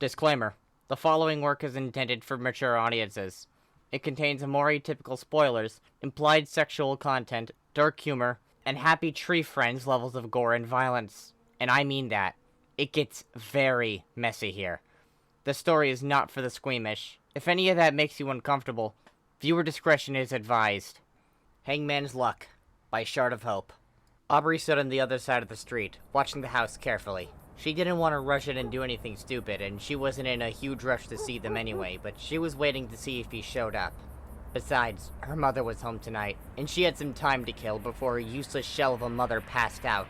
Disclaimer. The following work is intended for mature audiences. It contains Omori typical spoilers, implied sexual content, dark humor, and Happy Tree Friends levels of gore and violence. And I mean that. It gets very messy here. The story is not for the squeamish. If any of that makes you uncomfortable, viewer discretion is advised. Hangman's Luck by Shard of Hope. Aubrey stood on the other side of the street, watching the house carefully. She didn't want to rush in and do anything stupid, and she wasn't in a huge rush to see them anyway, but she was waiting to see if he showed up. Besides, her mother was home tonight, and she had some time to kill before a useless shell of a mother passed out.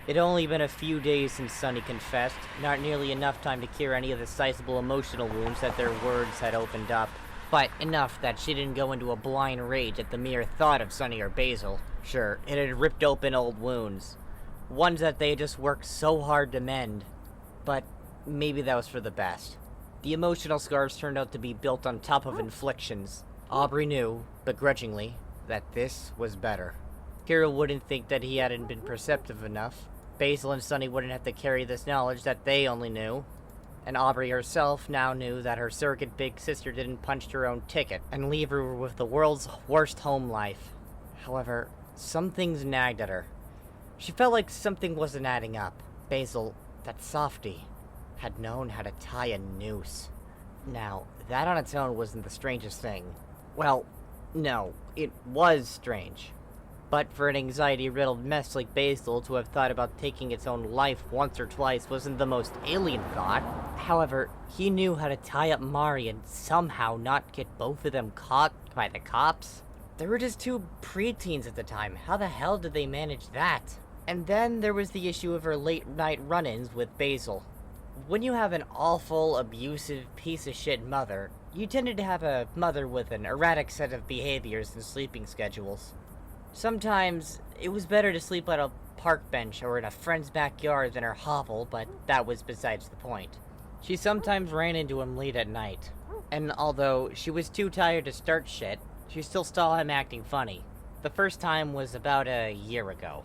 It had only been a few days since Sunny confessed, not nearly enough time to cure any of the sizable emotional wounds that their words had opened up, but enough that she didn't go into a blind rage at the mere thought of Sunny or Basil. Sure, it had ripped open old wounds. Ones that they had just worked so hard to mend. But maybe that was for the best. The emotional scars turned out to be built on top of inflictions. Aubrey knew, begrudgingly, that this was better. Kira wouldn't think that he hadn't been perceptive enough. Basil and Sunny wouldn't have to carry this knowledge that they only knew. And Aubrey herself now knew that her surrogate big sister didn't punch her own ticket and leave her with the world's worst home life. However, some things nagged at her. She felt like something wasn't adding up. Basil, that softy, had known how to tie a noose. Now, that on its own wasn't the strangest thing. Well, no, it was strange. But for an anxiety-riddled mess like Basil to have thought about taking its own life once or twice wasn't the most alien thought. However, he knew how to tie up Mari and somehow not get both of them caught by the cops. They were just two preteens at the time. How the hell did they manage that? And then there was the issue of her late-night run-ins with Basil. When you have an awful, abusive, piece-of-shit mother, you tended to have a mother with an erratic set of behaviors and sleeping schedules. Sometimes, it was better to sleep on a park bench or in a friend's backyard than her hovel, but that was besides the point. She sometimes ran into him late at night, and although she was too tired to start shit, she still saw him acting funny. The first time was about a year ago.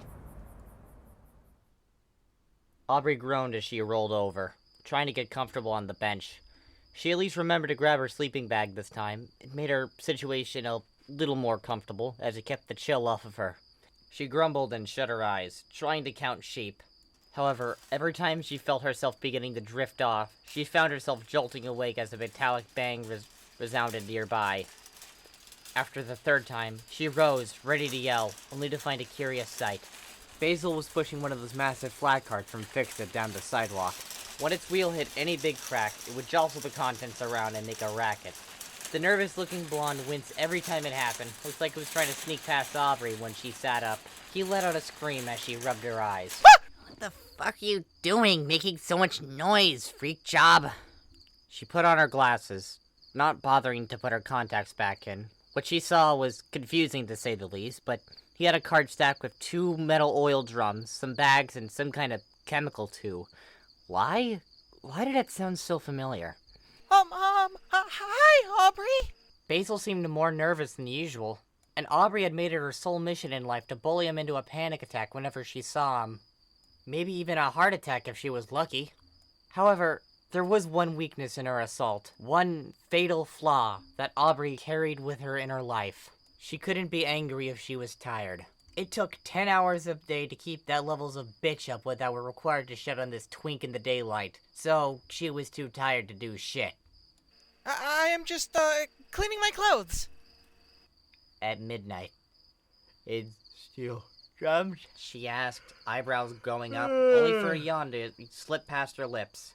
Aubrey groaned as she rolled over, trying to get comfortable on the bench. She at least remembered to grab her sleeping bag this time. It made her situation a little more comfortable, as it kept the chill off of her. She grumbled and shut her eyes, trying to count sheep. However, every time she felt herself beginning to drift off, she found herself jolting awake as a metallic bang resounded nearby. After the third time, she rose, ready to yell, only to find a curious sight. Basil was pushing one of those massive flat carts from Fix-It down the sidewalk. When its wheel hit any big crack, it would jostle the contents around and make a racket. The nervous-looking blonde winced every time it happened. Looked like it was trying to sneak past Aubrey when she sat up. He let out a scream as she rubbed her eyes. What the fuck are you doing, making so much noise, freak job? She put on her glasses, not bothering to put her contacts back in. What she saw was confusing to say the least, but he had a cart stacked with 2 metal oil drums, some bags, and some kind of chemical too. Why? Why did that sound so familiar? Hi, Aubrey! Basil seemed more nervous than usual, and Aubrey had made it her sole mission in life to bully him into a panic attack whenever she saw him. Maybe even a heart attack if she was lucky. However, there was one weakness in her assault, one fatal flaw that Aubrey carried with her in her life. She couldn't be angry if she was tired. It took 10 hours a day to keep that levels of bitch up that were required to shut on this twink in the daylight, so she was too tired to do shit. I am just, cleaning my clothes. At midnight. It's still drums? She asked, eyebrows going up, only for a yawn to slip past her lips.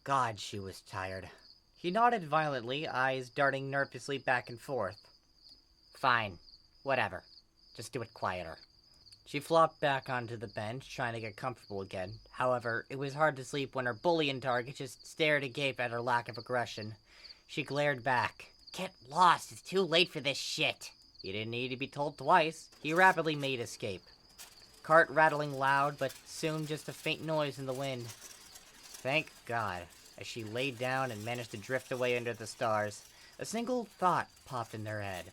God, she was tired. He nodded violently, eyes darting nervously back and forth. Fine. Whatever. Just do it quieter. She flopped back onto the bench, trying to get comfortable again. However, it was hard to sleep when her bullying target just stared agape at her lack of aggression. She glared back. Get lost, it's too late for this shit. He didn't need to be told twice. He rapidly made escape. Cart rattling loud, but soon just a faint noise in the wind. Thank God. As she laid down and managed to drift away under the stars, a single thought popped in her head.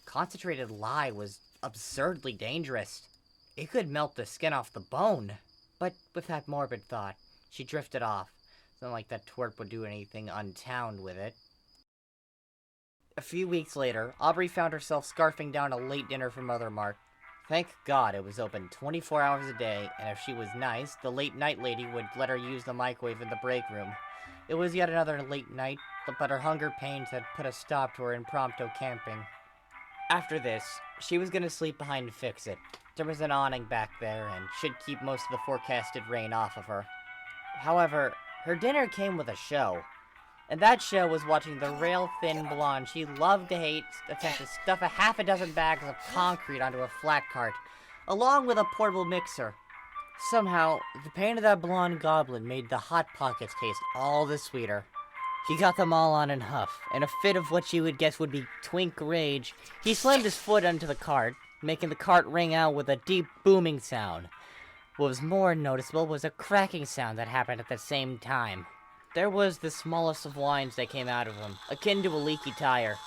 Concentrated lie was absurdly dangerous. It could melt the skin off the bone. But with that morbid thought, she drifted off, It's not like that twerp would do anything untowned with it. A few weeks later, Aubrey found herself scarfing down a late dinner from Mother Mark. Thank God it was open 24 hours a day, and if she was nice, the late night lady would let her use the microwave in the break room. It was yet another late night, but her hunger pains had put a stop to her impromptu camping. After this, she was gonna sleep behind Fix-It. There was an awning back there, and should keep most of the forecasted rain off of her. However, her dinner came with a show. And that show was watching the rail-thin blonde she loved to hate attempt to stuff a half a dozen bags of concrete onto a flat cart, along with a portable mixer. Somehow, the pain of that blonde goblin made the Hot Pockets taste all the sweeter. He got them all on in a huff. In a fit of what you would guess would be twink rage, he slammed his foot onto the cart, making the cart ring out with a deep booming sound. What was more noticeable was a cracking sound that happened at the same time. There was the smallest of whines that came out of him, akin to a leaky tire.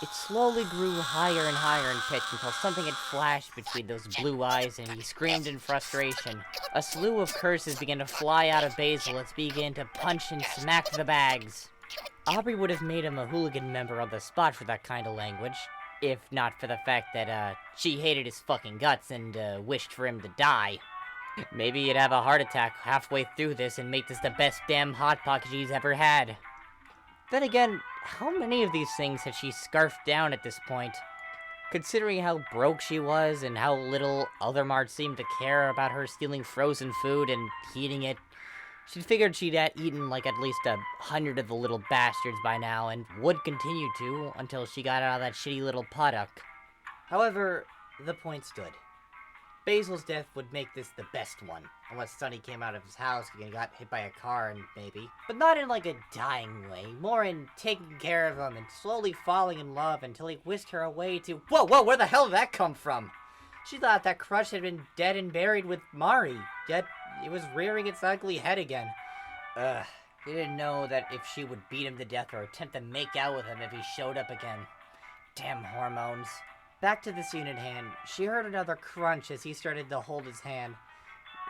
It slowly grew higher and higher in pitch until something had flashed between those blue eyes and he screamed in frustration. A slew of curses began to fly out of Basil as he began to punch and smack the bags. Aubrey would have made him a hooligan member on the spot for that kind of language, if not for the fact that, she hated his fucking guts and, wished for him to die. Maybe he'd have a heart attack halfway through this and make this the best damn Hot Pocket she's ever had. Then again, how many of these things had she scarfed down at this point? Considering how broke she was and how little other marts seemed to care about her stealing frozen food and heating it, she'd figured she'd eaten like at least 100 of the little bastards by now and would continue to until she got out of that shitty little puttock. However, the point stood. Basil's death would make this the best one, unless Sonny came out of his house and got hit by a car and maybe. But not in like a dying way, more in taking care of him and slowly falling in love until he whisked her away to— Whoa, where the hell did that come from? She thought that crush had been dead and buried with Mari, yet it was rearing its ugly head again. He didn't know that if she would beat him to death or attempt to make out with him if he showed up again. Damn hormones. Back to the scene at hand, she heard another crunch as he started to hold his hand.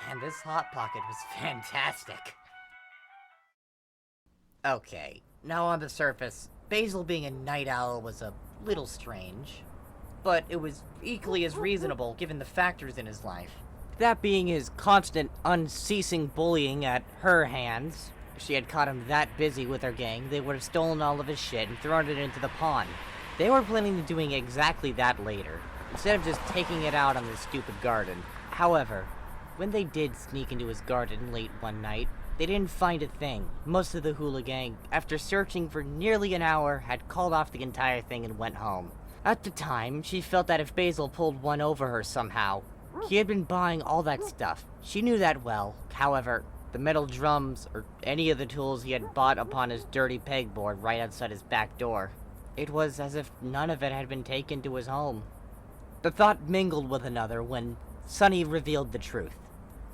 Man, this Hot Pocket was fantastic. Okay, now on the surface, Basil being a night owl was a little strange. But it was equally as reasonable given the factors in his life. That being his constant, unceasing bullying at her hands. If she had caught him that busy with her gang, they would have stolen all of his shit and thrown it into the pond. They were planning on doing exactly that later, instead of just taking it out on the stupid garden. However, when they did sneak into his garden late one night, they didn't find a thing. Most of the hula gang, after searching for nearly an hour, had called off the entire thing and went home. At the time, she felt that if Basil pulled one over her somehow, he had been buying all that stuff. She knew that well. However, the metal drums, or any of the tools he had bought upon his dirty pegboard right outside his back door, it was as if none of it had been taken to his home. The thought mingled with another when Sonny revealed the truth,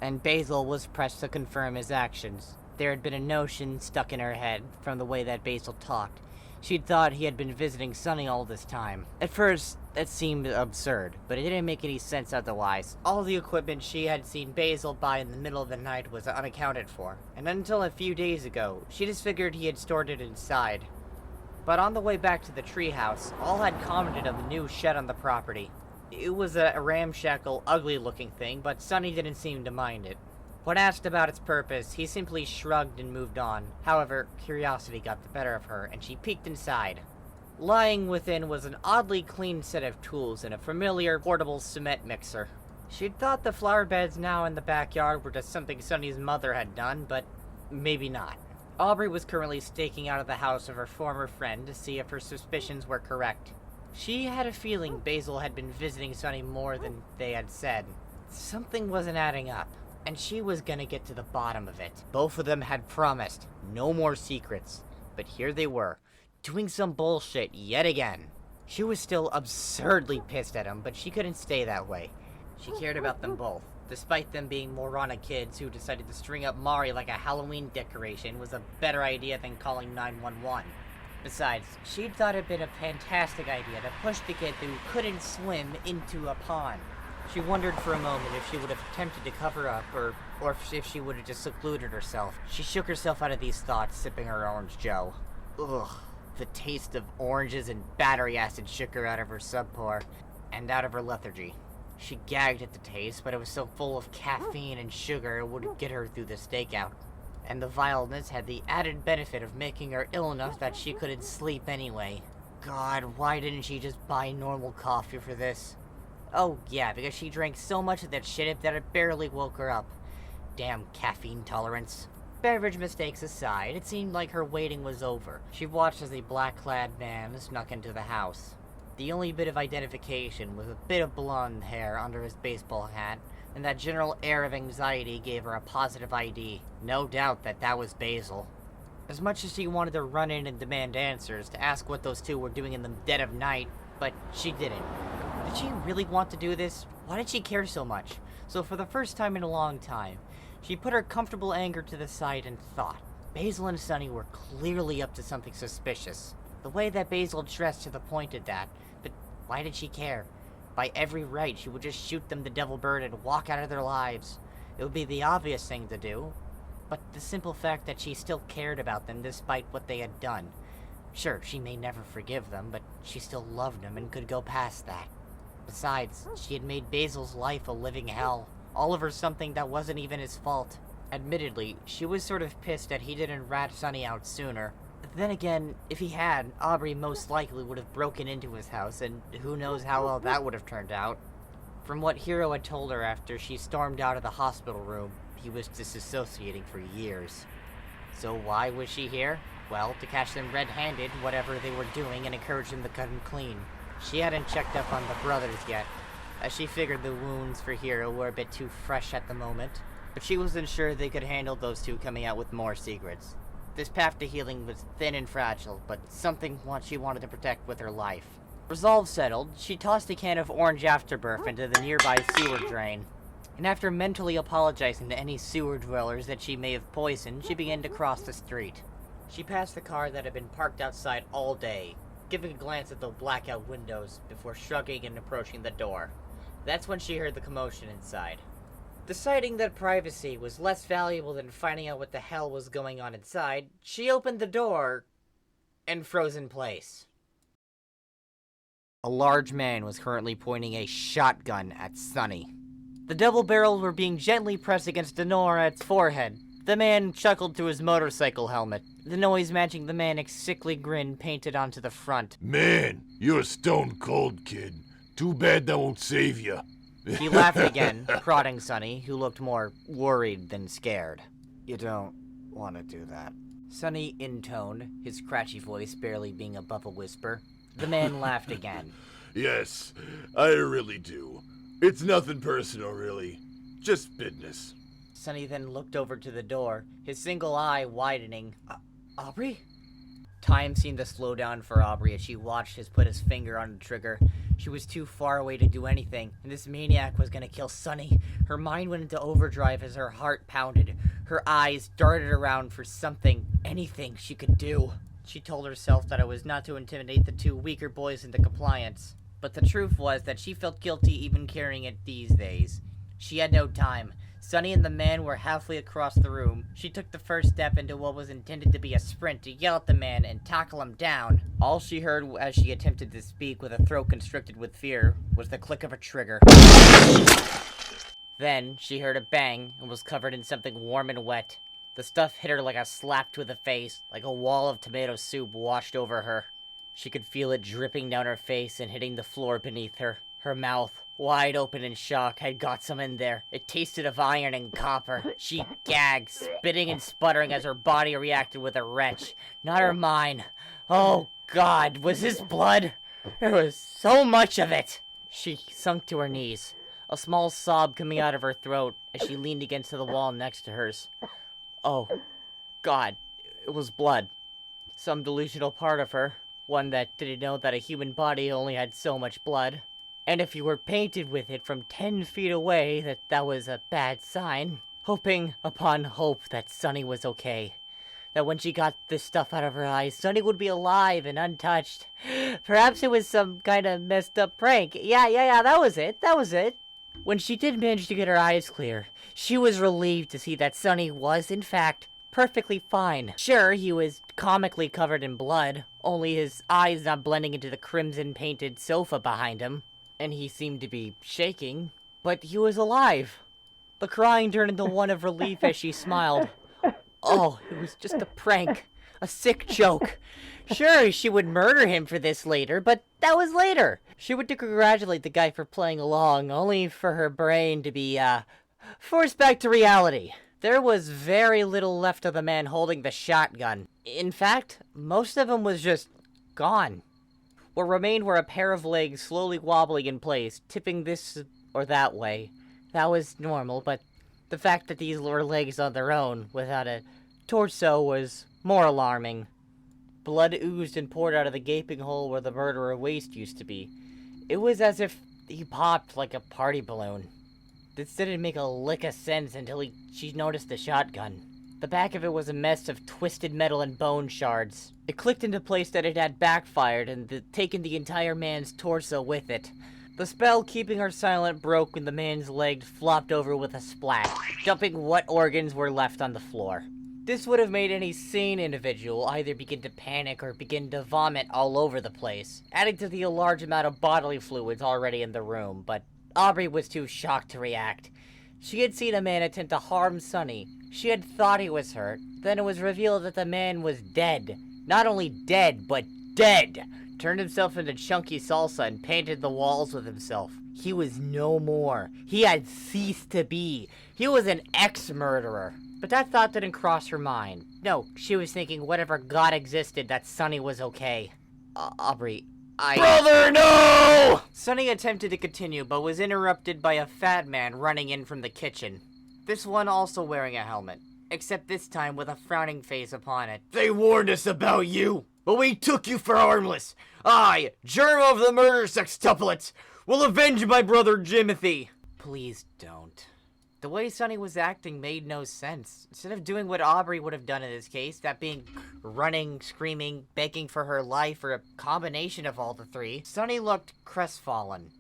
and Basil was pressed to confirm his actions. There had been a notion stuck in her head from the way that Basil talked. She'd thought he had been visiting Sonny all this time. At first, that seemed absurd, but it didn't make any sense otherwise. All the equipment she had seen Basil buy in the middle of the night was unaccounted for, and until a few days ago, she just figured he had stored it inside. But on the way back to the treehouse, all had commented on the new shed on the property. It was a ramshackle, ugly-looking thing, but Sonny didn't seem to mind it. When asked about its purpose, he simply shrugged and moved on. However, curiosity got the better of her, and she peeked inside. Lying within was an oddly clean set of tools and a familiar portable cement mixer. She'd thought the flower beds now in the backyard were just something Sonny's mother had done, but maybe not. Aubrey was currently staking out of the house of her former friend to see if her suspicions were correct. She had a feeling Basil had been visiting Sonny more than they had said. Something wasn't adding up, and she was gonna get to the bottom of it. Both of them had promised no more secrets, but here they were, doing some bullshit yet again. She was still absurdly pissed at him, but she couldn't stay that way. She cared about them both. Despite them being moronic kids who decided to string up Mari like a Halloween decoration was a better idea than calling 911. Besides, she'd thought it'd been a fantastic idea to push the kid who couldn't swim into a pond. She wondered for a moment if she would have attempted to cover up, or if she would have just secluded herself. She shook herself out of these thoughts, sipping her orange joe. Ugh. The taste of oranges and battery acid shook her out of her subpore, and out of her lethargy. She gagged at the taste, but it was so full of caffeine and sugar it wouldn't get her through the stakeout. And the vileness had the added benefit of making her ill enough that she couldn't sleep anyway. God, why didn't she just buy normal coffee for this? Oh yeah, because she drank so much of that shit that it barely woke her up. Damn caffeine tolerance. Beverage mistakes aside, it seemed like her waiting was over. She watched as a black-clad man snuck into the house. The only bit of identification was a bit of blonde hair under his baseball hat, and that general air of anxiety gave her a positive ID. No doubt that was Basil. As much as she wanted to run in and demand answers, to ask what those two were doing in the dead of night, but she didn't. Did she really want to do this? Why did she care so much? So for the first time in a long time, she put her comfortable anger to the side and thought. Basil and Sunny were clearly up to something suspicious. The way that Basil dressed to the pointed that, but why did she care? By every right, she would just shoot them the devil bird and walk out of their lives. It would be the obvious thing to do, but the simple fact that she still cared about them despite what they had done. Sure, she may never forgive them, but she still loved them and could go past that. Besides, she had made Basil's life a living hell. All over something that wasn't even his fault. Admittedly, she was sort of pissed that he didn't rat Sunny out sooner. Then again, if he had, Aubrey most likely would have broken into his house, and who knows how well that would have turned out. From what Hiro had told her after she stormed out of the hospital room, he was disassociating for years. So why was she here? Well, to catch them red-handed, whatever they were doing, and encourage them to cut him clean. She hadn't checked up on the brothers yet, as she figured the wounds for Hiro were a bit too fresh at the moment, but she wasn't sure they could handle those two coming out with more secrets. This path to healing was thin and fragile, but something she wanted to protect with her life. Resolve settled, she tossed a can of orange afterbirth into the nearby sewer drain, and after mentally apologizing to any sewer dwellers that she may have poisoned, she began to cross the street. She passed the car that had been parked outside all day, giving a glance at the blackout windows before shrugging and approaching the door. That's when she heard the commotion inside. Deciding that privacy was less valuable than finding out what the hell was going on inside, she opened the door and froze in place. A large man was currently pointing a shotgun at Sunny. The double barrels were being gently pressed against Denora's forehead. The man chuckled through his motorcycle helmet, the noise matching the manic's sickly grin painted onto the front. Man, you're a stone cold, kid. Too bad that won't save you. He laughed again, prodding Sunny, who looked more worried than scared. You don't want to do that. Sunny intoned, his scratchy voice barely being above a whisper. The man laughed again. Yes, I really do. It's nothing personal, really. Just business. Sunny then looked over to the door, his single eye widening. Aubrey? Time seemed to slow down for Aubrey as she watched him put his finger on the trigger. She was too far away to do anything, and this maniac was gonna kill Sunny. Her mind went into overdrive as her heart pounded. Her eyes darted around for something, anything she could do. She told herself that it was not to intimidate the two weaker boys into compliance. But the truth was that she felt guilty even carrying it these days. She had no time. Sunny and the man were halfway across the room. She took the first step into what was intended to be a sprint to yell at the man and tackle him down. All she heard as she attempted to speak with a throat constricted with fear was the click of a trigger. Then she heard a bang and was covered in something warm and wet. The stuff hit her like a slap to the face, like a wall of tomato soup washed over her. She could feel it dripping down her face and hitting the floor beneath her. Her mouth, wide open in shock, had got some in there. It tasted of iron and copper. She gagged, spitting and sputtering as her body reacted with a retch. Not her mind. Oh, God, was this blood? There was so much of it! She sunk to her knees, a small sob coming out of her throat as she leaned against the wall next to hers. Oh, God, it was blood. Some delusional part of her, one that didn't know that a human body only had so much blood. And if you were painted with it from 10 feet away, that was a bad sign. Hoping upon hope that Sunny was okay. That when she got this stuff out of her eyes, Sunny would be alive and untouched. Perhaps it was some kind of messed up prank. Yeah, that was it. When she did manage to get her eyes clear, she was relieved to see that Sonny was, in fact, perfectly fine. Sure, he was comically covered in blood, only his eyes not blending into the crimson-painted sofa behind him, and he seemed to be shaking, but he was alive. The crying turned into one of relief as she smiled. Oh, it was just a prank. A sick joke. Sure, she would murder him for this later, but that was later. She would congratulate the guy for playing along, only for her brain to be, forced back to reality. There was very little left of the man holding the shotgun. In fact, most of him was just gone. What remained were a pair of legs slowly wobbling in place, tipping this or that way. That was normal, but the fact that these were legs on their own, without a torso, was more alarming. Blood oozed and poured out of the gaping hole where the murderer waist used to be. It was as if he popped like a party balloon. This didn't make a lick of sense until she noticed the shotgun. The back of it was a mess of twisted metal and bone shards. It clicked into place that it had backfired and taken the entire man's torso with it. The spell keeping her silent broke when the man's legs flopped over with a splat, dumping what organs were left on the floor. This would have made any sane individual either begin to panic or begin to vomit all over the place, adding to the large amount of bodily fluids already in the room, but Aubrey was too shocked to react. She had seen a man attempt to harm Sonny. She had thought he was hurt. Then it was revealed that the man was dead. Not only dead, but dead! Turned himself into chunky salsa and painted the walls with himself. He was no more. He had ceased to be. He was an ex-murderer. But that thought didn't cross her mind. No, she was thinking whatever god existed, that Sonny was okay. Aubrey, Brother, no! Sonny attempted to continue, but was interrupted by a fat man running in from the kitchen. This one also wearing a helmet, except this time with a frowning face upon it. They warned us about you, but we took you for harmless. I, germ of the murder sextuplets, will avenge my brother Jimothy. Please don't. The way Sonny was acting made no sense. Instead of doing what Aubrey would have done in this case, that being running, screaming, begging for her life, or a combination of all the three, Sonny looked crestfallen,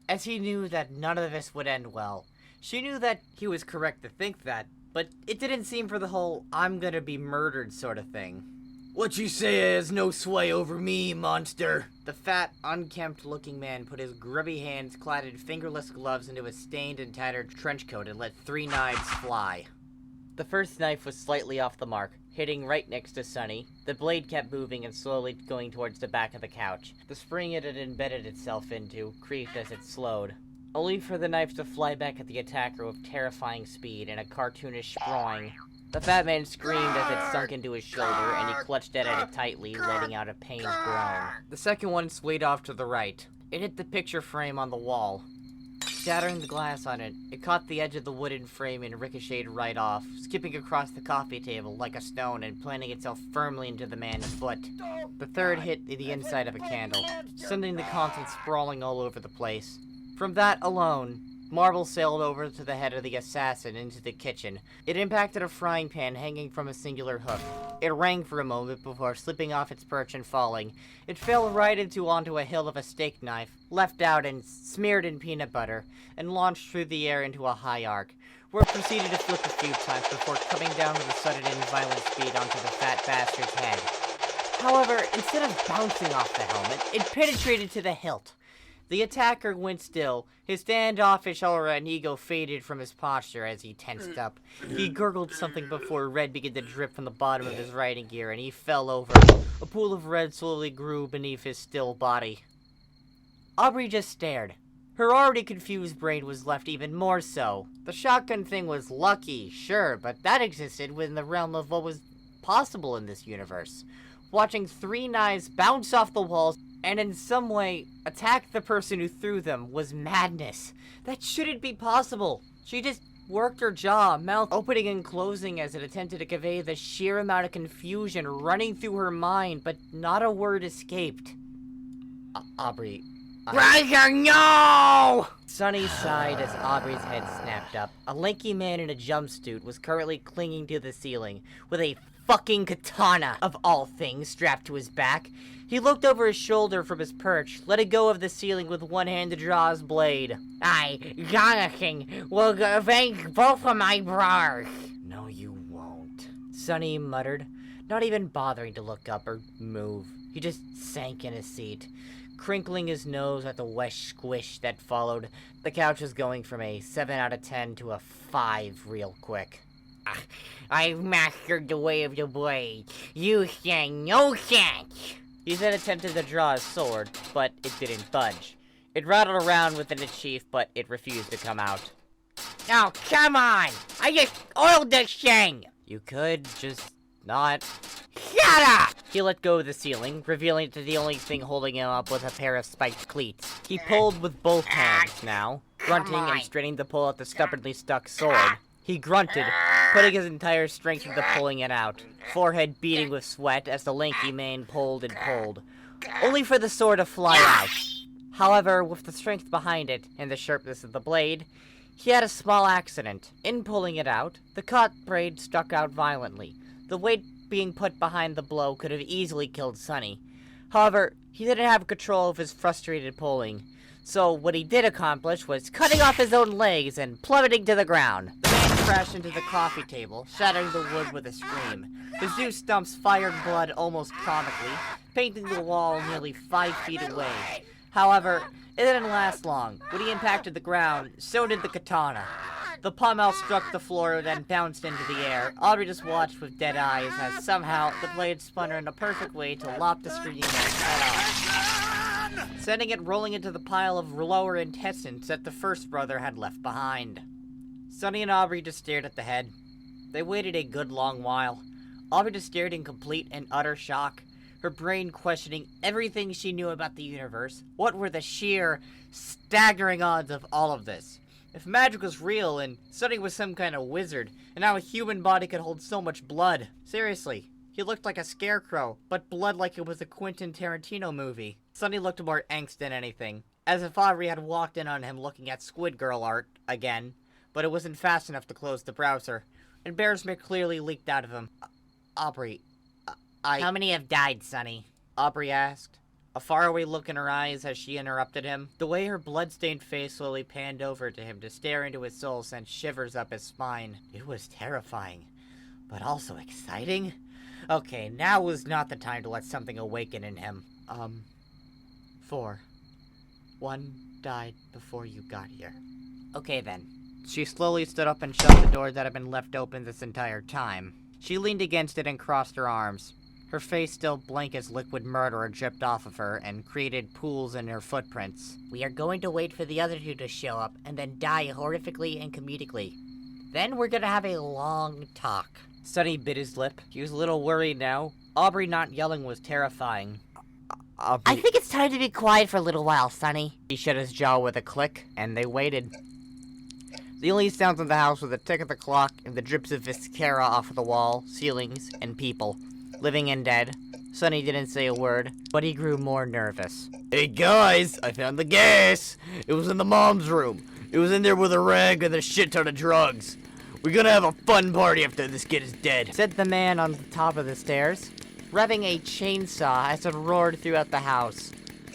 as he knew that none of this would end well. She knew that he was correct to think that, but it didn't seem for the whole I'm gonna be murdered sort of thing. What you say has no sway over me, monster. The fat, unkempt-looking man put his grubby hands clad in fingerless gloves into his stained and tattered trench coat and let 3 knives fly. The first knife was slightly off the mark, hitting right next to Sonny. The blade kept moving and slowly going towards the back of the couch. The spring it had embedded itself into creaked as it slowed, only for the knife to fly back at the attacker with terrifying speed and a cartoonish sprawling. The fat man screamed as it sunk into his shoulder, and he clutched at it tightly, letting out a pained groan. The second one swayed off to the right. It hit the picture frame on the wall, shattering the glass on it. It caught the edge of the wooden frame and ricocheted right off, skipping across the coffee table like a stone and planting itself firmly into the man's foot. The third hit the inside of a candle, sending the contents sprawling all over the place. From that alone, marble sailed over to the head of the assassin into the kitchen. It impacted a frying pan hanging from a singular hook. It rang for a moment before slipping off its perch and falling. It fell right onto a hill of a steak knife, left out and smeared in peanut butter, and launched through the air into a high arc, where it proceeded to flip a few times before coming down with a sudden and violent speed onto the fat bastard's head. However, instead of bouncing off the helmet, it penetrated to the hilt. The attacker went still. His standoffish aura and ego faded from his posture as he tensed up. He gurgled something before red began to drip from the bottom of his riding gear, and he fell over. A pool of red slowly grew beneath his still body. Aubrey just stared. Her already confused brain was left even more so. The shotgun thing was lucky, sure, but that existed within the realm of what was possible in this universe. Watching 3 knives bounce off the walls and in some way attack the person who threw them was madness. That shouldn't be possible. She just worked her jaw, mouth opening and closing as it attempted to convey the sheer amount of confusion running through her mind, but not a word escaped. Aubrey... Brother, no! Sonny sighed as Aubrey's head snapped up. A lanky man in a jumpsuit was currently clinging to the ceiling, with a fucking katana, of all things, strapped to his back. He looked over his shoulder from his perch, letting go of the ceiling with one hand to draw his blade. Jonathan will avenge both of my brothers. No, you won't. Sonny muttered, not even bothering to look up or move. He just sank in his seat, crinkling his nose at the wet squish that followed. The couch was going from a 7 out of 10 to a 5 real quick. I've mastered the way of the blade. You stand no chance. He then attempted to draw his sword, but it didn't budge. It rattled around within its sheath, but it refused to come out. Oh, come on! I just oiled this thing! You could just not. Shut up! He let go of the ceiling, revealing that the only thing holding him up was a pair of spiked cleats. He pulled with both hands now, grunting and straining to pull out the stubbornly stuck sword. He grunted, putting his entire strength into pulling it out, forehead beating with sweat as the lanky mane pulled and pulled, only for the sword to fly out. However, with the strength behind it and the sharpness of the blade, he had a small accident. In pulling it out, the caught blade stuck out violently. The weight being put behind the blow could have easily killed Sonny. However, he didn't have control of his frustrated pulling, so what he did accomplish was cutting off his own legs and plummeting to the ground. The man crashed into the coffee table, shattering the wood with a scream. His new stumps fired blood almost comically, painting the wall nearly 5 feet away. However, it didn't last long. When he impacted the ground, so did the katana. The pommel struck the floor, then bounced into the air. Aubrey just watched with dead eyes as somehow the blade spun her in a perfect way to lop the screaming man's head off, sending it rolling into the pile of lower intestines that the first brother had left behind. Sonny and Aubrey just stared at the head. They waited a good long while. Aubrey just stared in complete and utter shock, her brain questioning everything she knew about the universe. What were the sheer, staggering odds of all of this? If magic was real and Sonny was some kind of wizard, and how a human body could hold so much blood. Seriously, he looked like a scarecrow, but blood like it was a Quentin Tarantino movie. Sonny looked more angst than anything, as if Aubrey had walked in on him looking at Squid Girl art again, but it wasn't fast enough to close the browser. Embarrassment clearly leaked out of him. Aubrey, How many have died, Sonny? Aubrey asked, a faraway look in her eyes as she interrupted him. The way her blood-stained face slowly panned over to him to stare into his soul sent shivers up his spine. It was terrifying, but also exciting. Okay, now was not the time to let something awaken in him. 4. 1 died before you got here. Okay then. She slowly stood up and shut the door that had been left open this entire time. She leaned against it and crossed her arms. Her face still blank as liquid murder dripped off of her and created pools in her footprints. We are going to wait for the other two to show up and then die horrifically and comedically. Then we're gonna have a long talk. Sonny bit his lip. He was a little worried now. Aubrey not yelling was terrifying. I think it's time to be quiet for a little while, Sonny. He shut his jaw with a click, and they waited. The only sounds in the house were the tick of the clock and the drips of mascara off of the wall, ceilings, and people, living and dead. Sonny didn't say a word, but he grew more nervous. Hey guys, I found the gas! It was in the mom's room. It was in there with a rag and a shit ton of drugs. We're gonna have a fun party after this kid is dead. Said the man on the top of the stairs, revving a chainsaw as it roared throughout the house.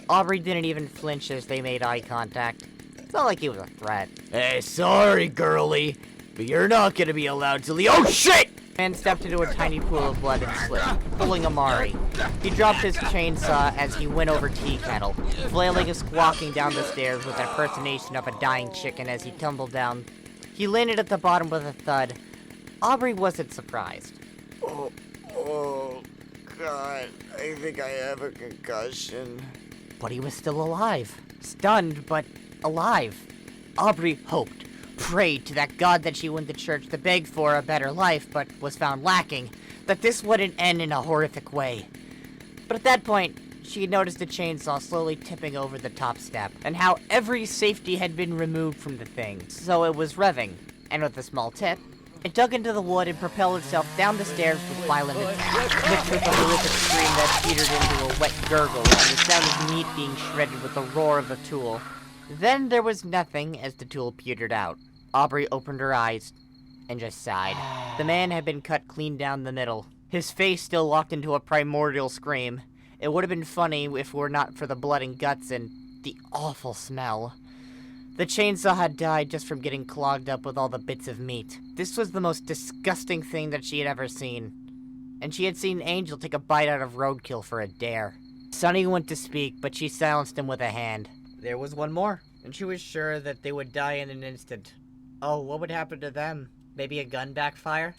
Aubrey didn't even flinch as they made eye contact. It's not like he was a threat. Hey, sorry, girlie, but you're not gonna be allowed to leave. Oh shit! Man stepped into a tiny pool of blood and slipped, pulling Omori. He dropped his chainsaw as he went over tea kettle, flailing and squawking down the stairs with an impersonation of a dying chicken as he tumbled down. He landed at the bottom with a thud. Aubrey wasn't surprised. Oh, God. I think I have a concussion. But he was still alive. Stunned, but alive. Aubrey hoped, prayed to that God that she went to church to beg for a better life, but was found lacking, that this wouldn't end in a horrific way. But at that point, she had noticed the chainsaw slowly tipping over the top step, and how every safety had been removed from the thing, so it was revving, and with a small tip, it dug into the wood and propelled itself down the stairs with violent attack, mixed with a horrific scream that petered into a wet gurgle, and the sound of meat being shredded with the roar of the tool. Then there was nothing as the tool petered out. Aubrey opened her eyes and just sighed. The man had been cut clean down the middle. his face still locked into a primordial scream. It would have been funny if it were not for the blood and guts and the awful smell. The chainsaw had died just from getting clogged up with all the bits of meat. This was the most disgusting thing that she had ever seen. And she had seen Angel take a bite out of roadkill for a dare. Sunny went to speak, but she silenced him with a hand. There was one more, and she was sure that they would die in an instant. Oh, what would happen to them? Maybe a gun backfire?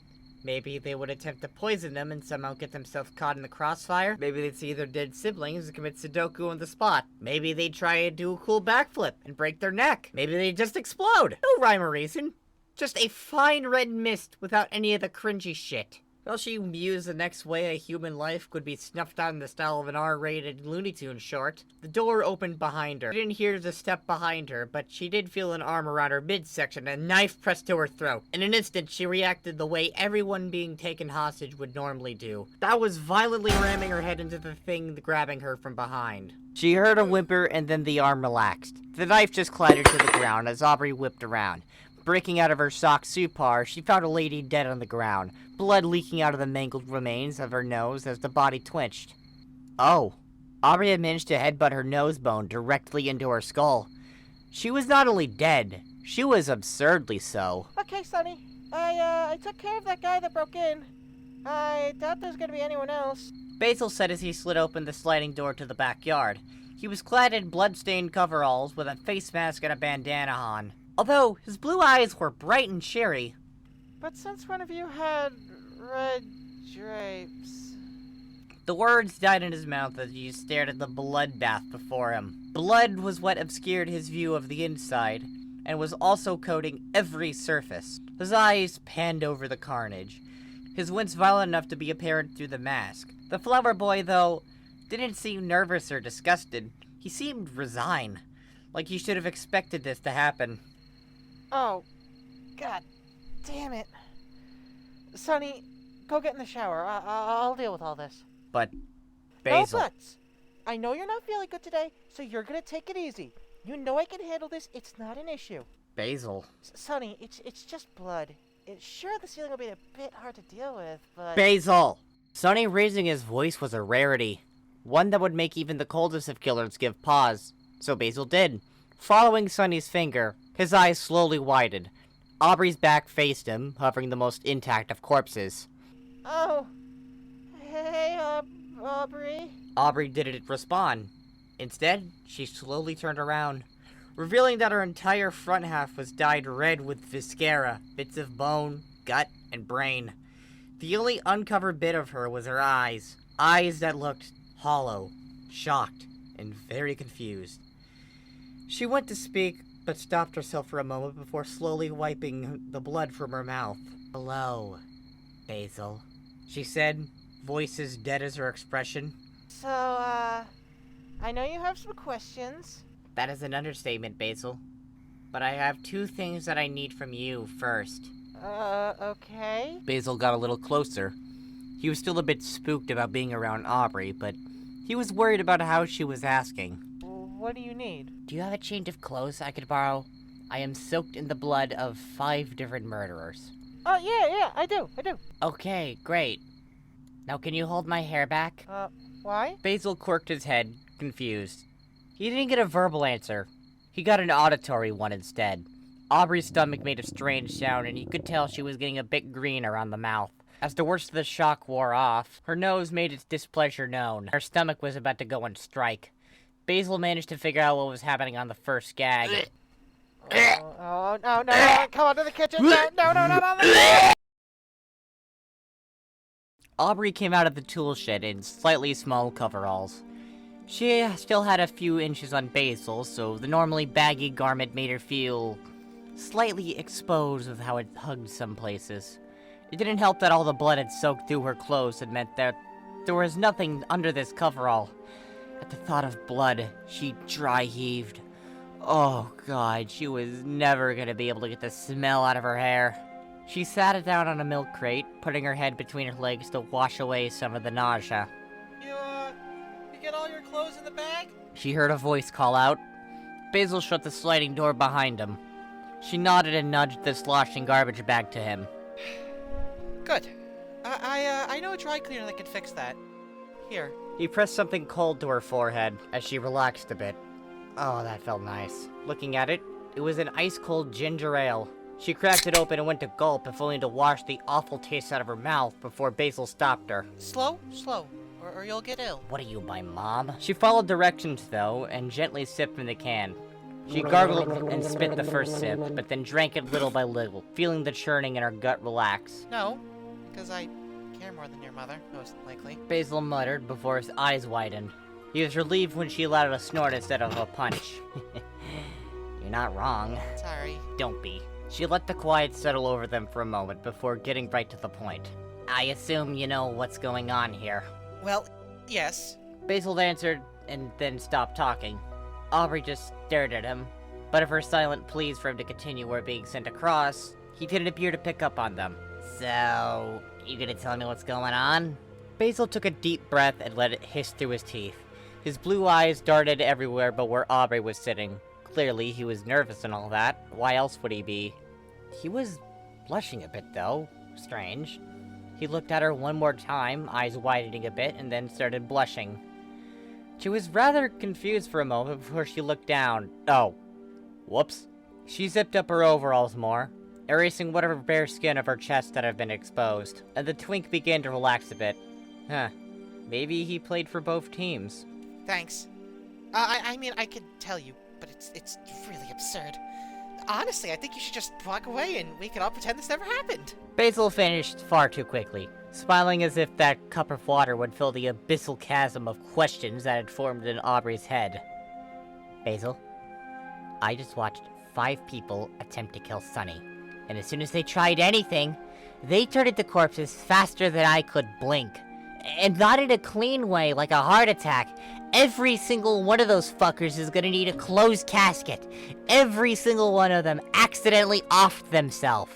Maybe they would attempt to poison them and somehow get themselves caught in the crossfire. Maybe they'd see their dead siblings and commit Sudoku on the spot. Maybe they'd try and do a cool backflip and break their neck. Maybe they'd just explode. No rhyme or reason. Just a fine red mist without any of the cringy shit. Well, she mused the next way a human life could be snuffed out in the style of an R-rated Looney Tunes short. The door opened behind her. She didn't hear the step behind her, but she did feel an arm around her midsection and a knife pressed to her throat. In an instant, she reacted the way everyone being taken hostage would normally do. That was violently ramming her head into the thing grabbing her from behind. She heard a whimper and then the arm relaxed. The knife just clattered to the ground as Aubrey whipped around. Breaking out of her sock supar, she found a lady dead on the ground, blood leaking out of the mangled remains of her nose as the body twitched. Oh, Aubrey had managed to headbutt her nose bone directly into her skull. She was not only dead, she was absurdly so. Okay, Sonny. I took care of that guy that broke in. I doubt there's gonna be anyone else. Basil said as he slid open the sliding door to the backyard. He was clad in blood-stained coveralls with a face mask and a bandana on. Although his blue eyes were bright and cheery. But since one of you had red drapes... The words died in his mouth as he stared at the bloodbath before him. Blood was what obscured his view of the inside, and was also coating every surface. His eyes panned over the carnage, his wince violent enough to be apparent through the mask. The flower boy, though, didn't seem nervous or disgusted. He seemed resigned, like he should have expected this to happen. Oh, God damn it. Sonny, go get in the shower. I'll deal with all this. But Basil... No buts. I know you're not feeling good today, so you're gonna take it easy. You know I can handle this. It's not an issue. Basil... Sonny, it's just blood. Sure, the ceiling will be a bit hard to deal with, but... Basil! Sonny raising his voice was a rarity. One that would make even the coldest of killers give pause. So Basil did. Following Sonny's finger, his eyes slowly widened. Aubrey's back faced him, hovering the most intact of corpses. Oh. Hey, Aubrey. Aubrey didn't respond. Instead, she slowly turned around, revealing that her entire front half was dyed red with viscera, bits of bone, gut, and brain. The only uncovered bit of her was her eyes. Eyes that looked hollow, shocked, and very confused. She went to speak, but stopped herself for a moment before slowly wiping the blood from her mouth. "Hello, Basil," she said, voice as dead as her expression. So, I know you have some questions. That is an understatement, Basil. But I have two things that I need from you first. Okay. Basil got a little closer. He was still a bit spooked about being around Aubrey, but he was worried about how she was asking. What do you need? Do you have a change of clothes I could borrow? I am soaked in the blood of 5 different murderers. Oh, yeah, I do. Okay, great. Now can you hold my hair back? Why? Basil quirked his head, confused. He didn't get a verbal answer. He got an auditory one instead. Aubrey's stomach made a strange sound, and you could tell she was getting a bit green around the mouth. As the worst of the shock wore off, her nose made its displeasure known. Her stomach was about to go on strike. Basil managed to figure out what was happening on the first gag. Oh, no, come on to the kitchen. No. Aubrey came out of the tool shed in slightly small coveralls. She still had a few inches on Basil, so the normally baggy garment made her feel slightly exposed with how it hugged some places. It didn't help that all the blood had soaked through her clothes and meant that there was nothing under this coverall. At the thought of blood, she dry heaved. Oh god, she was never gonna be able to get the smell out of her hair. She sat it down on a milk crate, putting her head between her legs to wash away some of the nausea. You get all your clothes in the bag? She heard a voice call out. Basil shut the sliding door behind him. She nodded and nudged the sloshing garbage bag to him. Good. I know a dry cleaner that can fix that. Here. He pressed something cold to her forehead as she relaxed a bit. Oh, that felt nice. Looking at it, it was an ice-cold ginger ale. She cracked it open and went to gulp, if only to wash the awful taste out of her mouth before Basil stopped her. Slow, or you'll get ill. What are you, my mom? She followed directions, though, and gently sipped from the can. She gargled and spit the first sip, but then drank it little by little, feeling the churning in her gut relax. No, because I care more than your mother, most likely. Basil muttered before his eyes widened. He was relieved when she let out a snort instead of a punch. You're not wrong. Sorry. Don't be. She let the quiet settle over them for a moment before getting right to the point. I assume you know what's going on here. Well, yes. Basil answered and then stopped talking. Aubrey just stared at him, but of her silent pleas for him to continue were being sent across, he didn't appear to pick up on them. So, you gonna tell me what's going on? Basil took a deep breath and let it hiss through his teeth. His blue eyes darted everywhere but where Aubrey was sitting. Clearly, he was nervous and all that. Why else would he be? He was blushing a bit, though. Strange. He looked at her one more time, eyes widening a bit, and then started blushing. She was rather confused for a moment before she looked down. Oh. Whoops. She zipped up her overalls more, erasing whatever bare skin of her chest that had been exposed, and the twink began to relax a bit. Huh. Maybe he played for both teams. Thanks. I mean, I could tell you, but it's really absurd. Honestly, I think you should just walk away and we can all pretend this never happened. Basil finished far too quickly, smiling as if that cup of water would fill the abyssal chasm of questions that had formed in Aubrey's head. Basil, I just watched 5 people attempt to kill Sunny, and as soon as they tried anything, they turned into corpses faster than I could blink. And not in a clean way, like a heart attack. Every single one of those fuckers is gonna need a closed casket. Every single one of them accidentally offed themselves.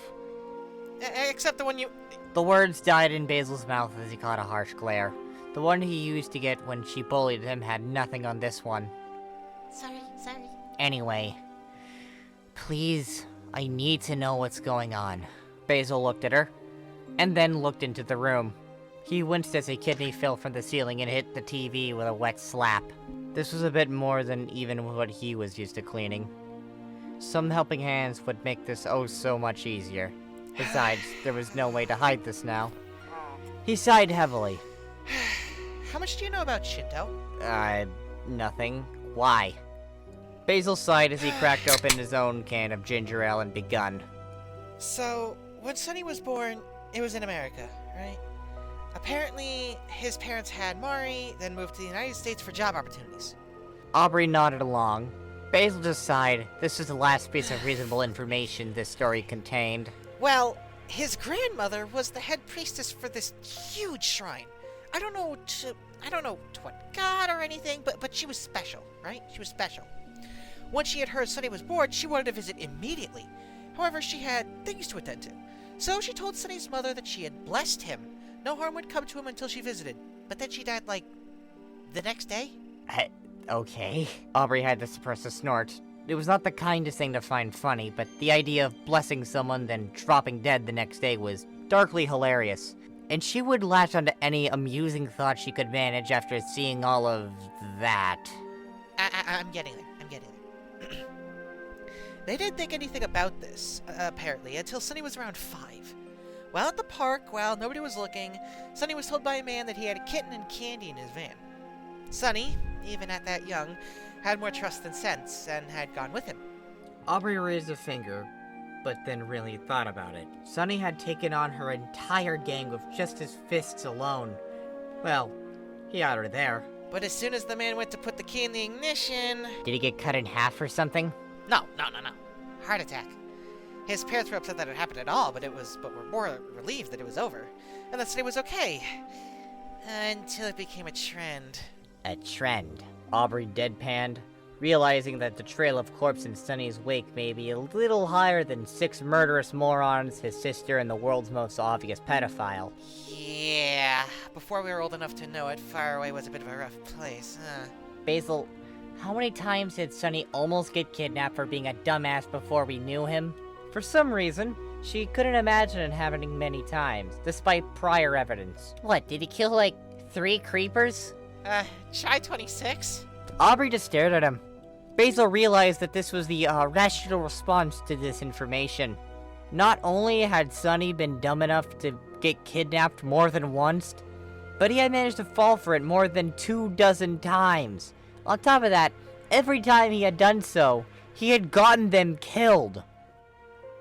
Except the one you... The words died in Basil's mouth as he caught a harsh glare. The one he used to get when she bullied him had nothing on this one. Sorry. Anyway, please, I need to know what's going on. Basil looked at her, and then looked into the room. He winced as a kidney fell from the ceiling and hit the TV with a wet slap. This was a bit more than even what he was used to cleaning. Some helping hands would make this oh so much easier. Besides, there was no way to hide this now. He sighed heavily. How much do you know about Shinto? Nothing. Why? Basil sighed as he cracked open his own can of ginger ale and begun. So, when Sunny was born, it was in America, right? Apparently, his parents had Mari, then moved to the United States for job opportunities. Aubrey nodded along. Basil just sighed. This was the last piece of reasonable information this story contained. Well, his grandmother was the head priestess for this huge shrine. I don't know to what god or anything, but she was special, right? She was special. Once she had heard Sunny was born, she wanted to visit immediately. However, she had things to attend to. So she told Sunny's mother that she had blessed him. No harm would come to him until she visited. But then she died, like, the next day? Okay. Aubrey had to suppress a snort. It was not the kindest thing to find funny, but the idea of blessing someone then dropping dead the next day was darkly hilarious. And she would latch onto any amusing thought she could manage after seeing all of that. I'm getting there. They didn't think anything about this, apparently, until Sunny was around 5. While at the park, while nobody was looking, Sunny was told by a man that he had a kitten and candy in his van. Sunny, even at that young, had more trust than sense, and had gone with him. Aubrey raised a finger, but then really thought about it. Sunny had taken on her entire gang with just his fists alone. Well, he had her there. But as soon as the man went to put the key in the ignition... Did he get cut in half or something? No. Heart attack. His parents were upset that it happened at all, but were more relieved that it was over. And that Sunny was okay. Until it became a trend. A trend? Aubrey deadpanned, realizing that the trail of corpse in Sunny's wake may be a little higher than 6 murderous morons, his sister, and the world's most obvious pedophile. Yeah, before we were old enough to know it, Faraway was a bit of a rough place, huh? Basil, how many times did Sunny almost get kidnapped for being a dumbass before we knew him? For some reason, She couldn't imagine it happening many times, despite prior evidence. What, did he kill like 3 creepers? Try 26? Aubrey just stared at him. Basil realized that this was the rational response to this information. Not only had Sonny been dumb enough to get kidnapped more than once, but he had managed to fall for it more than 24 times. On top of that, every time he had done so, he had gotten them killed.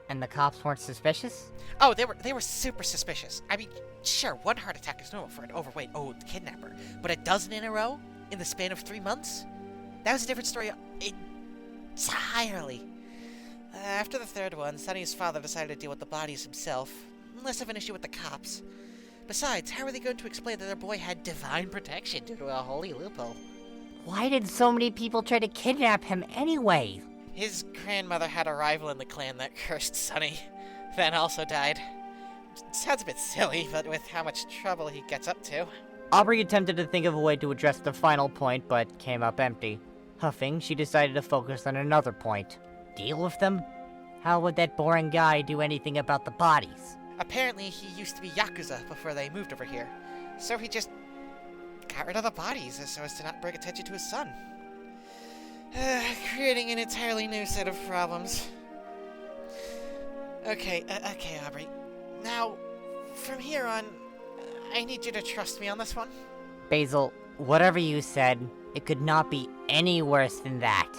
And the cops weren't suspicious? Oh, they were super suspicious. I mean, sure, 1 heart attack is normal for an overweight old kidnapper, but 12 in a row in the span of 3 months? That was a different story entirely. After the 3rd one, Sonny's father decided to deal with the bodies himself. Less of an issue with the cops. Besides, how are they going to explain that their boy had divine protection due to a holy loophole? Why did so many people try to kidnap him anyway? His grandmother had a rival in the clan that cursed Sonny, then also died. Sounds a bit silly, but with how much trouble he gets up to. Aubrey attempted to think of a way to address the final point, but came up empty. Huffing, she decided to focus on another point. Deal with them? How would that boring guy do anything about the bodies? Apparently, he used to be Yakuza before they moved over here. So he just got rid of the bodies so as to not bring attention to his son. Creating an entirely new set of problems. Okay, Aubrey. Now, from here on, I need you to trust me on this one. Basil, whatever you said, it could not be any worse than that.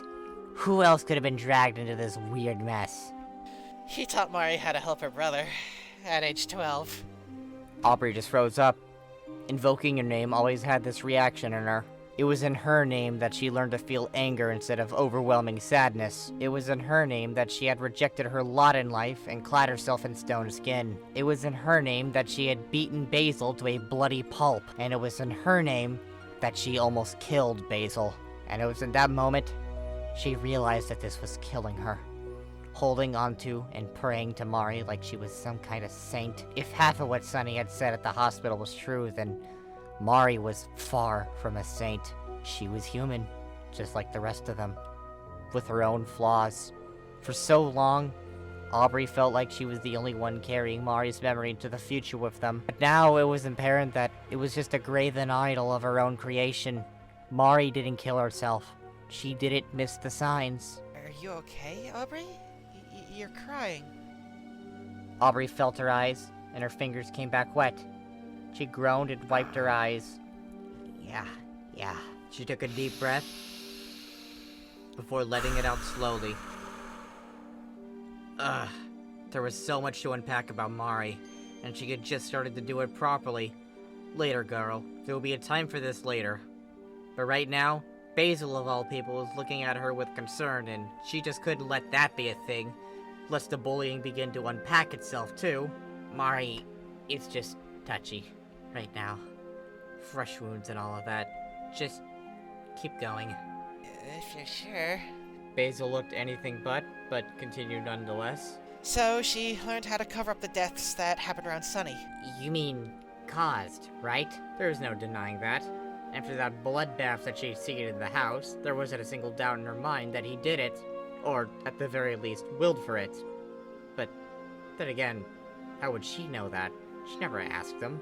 Who else could have been dragged into this weird mess? He taught Mari how to help her brother at age 12. Aubrey just froze up. Invoking your name always had this reaction in her. It was in her name that she learned to feel anger instead of overwhelming sadness. It was in her name that she had rejected her lot in life and clad herself in stone skin. It was in her name that she had beaten Basil to a bloody pulp. And it was in her name that she almost killed Basil. And it was in that moment she realized that this was killing her. Holding onto and praying to Mari like she was some kind of saint. If half of what Sonny had said at the hospital was true, then Mari was far from a saint. She was human, just like the rest of them, with her own flaws. For so long, Aubrey felt like she was the only one carrying Mari's memory into the future with them. But now it was apparent that it was just a graven idol of her own creation. Mari didn't kill herself. She didn't miss the signs. Are you okay, Aubrey? You're crying. Aubrey felt her eyes, and her fingers came back wet. She groaned and wiped her eyes. Yeah. She took a deep breath before letting it out slowly. There was so much to unpack about Mari, and she had just started to do it properly. Later, girl. There will be a time for this later. But right now, Basil of all people is looking at her with concern, and she just couldn't let that be a thing, lest the bullying begin to unpack itself too. Mari, it's just touchy right now. Fresh wounds and all of that. Just keep going. If you're sure. Basil looked anything but continued nonetheless. So she learned how to cover up the deaths that happened around Sonny. You mean caused, right? There's no denying that. After that bloodbath that she seeded in the house, there wasn't a single doubt in her mind that he did it, or at the very least willed for it. But then again, how would she know that? She never asked him.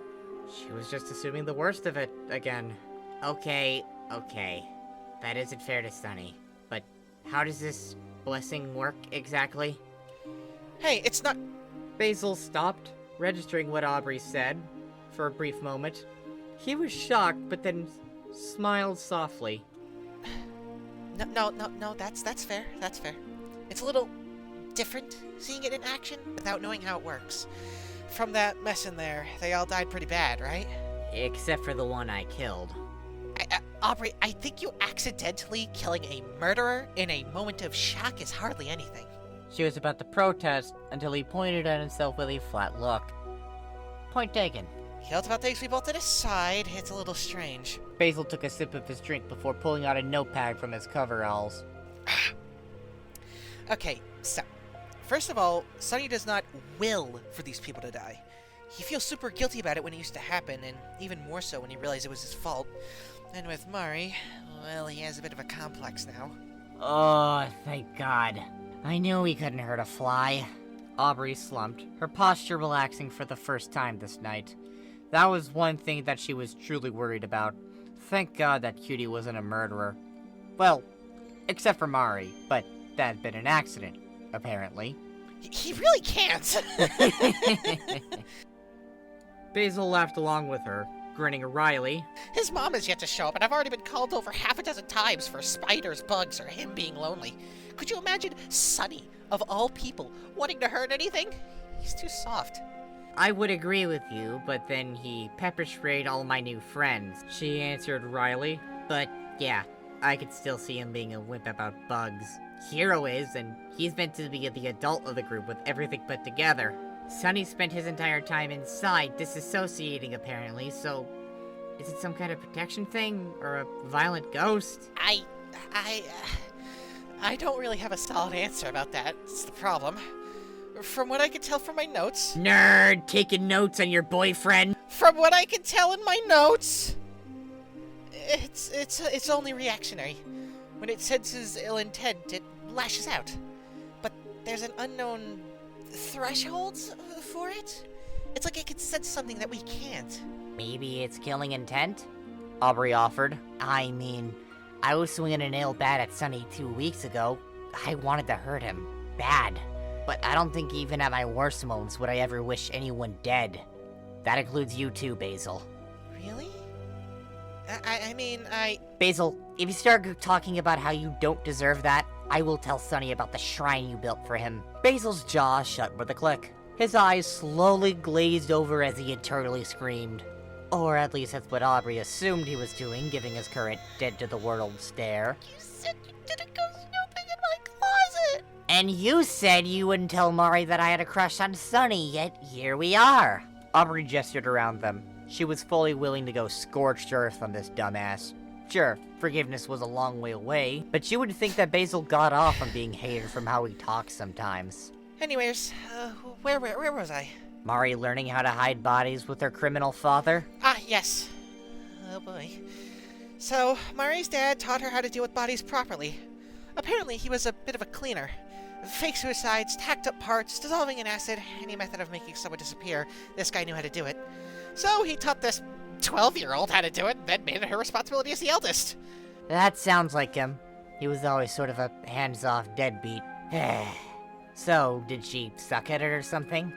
She was just assuming the worst of it again. Okay. That isn't fair to Sonny. But how does this blessing work exactly? Hey, it's not... Basil stopped, registering what Aubrey said, for a brief moment. He was shocked, but then smiled softly. No, that's fair. It's a little different seeing it in action without knowing how it works. From that mess in there, they all died pretty bad, right? Except for the one I killed. Aubrey, I think you accidentally killing a murderer in a moment of shock is hardly anything. She was about to protest until he pointed at himself with a flat look. Point taken. Killed about things we both decide. It's a little strange. Basil took a sip of his drink before pulling out a notepad from his coveralls. Okay, so, first of all, Sonny does not will for these people to die. He feels super guilty about it when it used to happen, and even more so when he realized it was his fault. And with Mari, well, he has a bit of a complex now. Oh, thank God. I knew he couldn't hurt a fly. Aubrey slumped, her posture relaxing for the first time this night. That was one thing that she was truly worried about. Thank God that cutie wasn't a murderer. Well, except for Mari, but that had been an accident, apparently. He really can't. Basil laughed along with her, grinning wryly. His mom is yet to show up, and I've already been called over half a dozen times for spiders, bugs, or him being lonely. Could you imagine Sonny, of all people, wanting to hurt anything? He's too soft. I would agree with you, but then he pepper sprayed all my new friends. She answered wryly. But yeah, I could still see him being a wimp about bugs. Hero is, and he's meant to be the adult of the group with everything put together. Sonny spent his entire time inside, disassociating apparently, so is it some kind of protection thing, or a violent ghost? I don't really have a solid answer about that. It's the problem. From what I can tell from my notes... Nerd, taking notes on your boyfriend? From what I can tell in my notes... It's only reactionary. When it senses ill intent, it lashes out. But there's an unknown threshold for it? It's like it can sense something that we can't. Maybe it's killing intent? Aubrey offered. I mean, I was swinging a nail bat at Sonny 2 weeks ago. I wanted to hurt him. Bad. But I don't think even at my worst moments would I ever wish anyone dead. That includes you too, Basil. Really? Basil, if you start talking about how you don't deserve that, I will tell Sonny about the shrine you built for him. Basil's jaw shut with a click. His eyes slowly glazed over as he internally screamed. Or at least that's what Aubrey assumed he was doing, giving his current dead-to-the-world stare. You said you didn't go snooping in my closet! And you said you wouldn't tell Mari that I had a crush on Sonny, yet here we are. Aubrey gestured around them. She was fully willing to go scorched earth on this dumbass. Sure, forgiveness was a long way away, but you would think that Basil got off on being hated from how he talks sometimes. Anyways, where was I? Mari learning how to hide bodies with her criminal father? Ah, yes. Oh boy. So, Mari's dad taught her how to deal with bodies properly. Apparently, he was a bit of a cleaner. Fake suicides, tacked up parts, dissolving in acid, any method of making someone disappear, this guy knew how to do it. So he taught this 12-year-old how to do it, then made it her responsibility as the eldest. That sounds like him. He was always sort of a hands-off deadbeat. So, did she suck at it or something?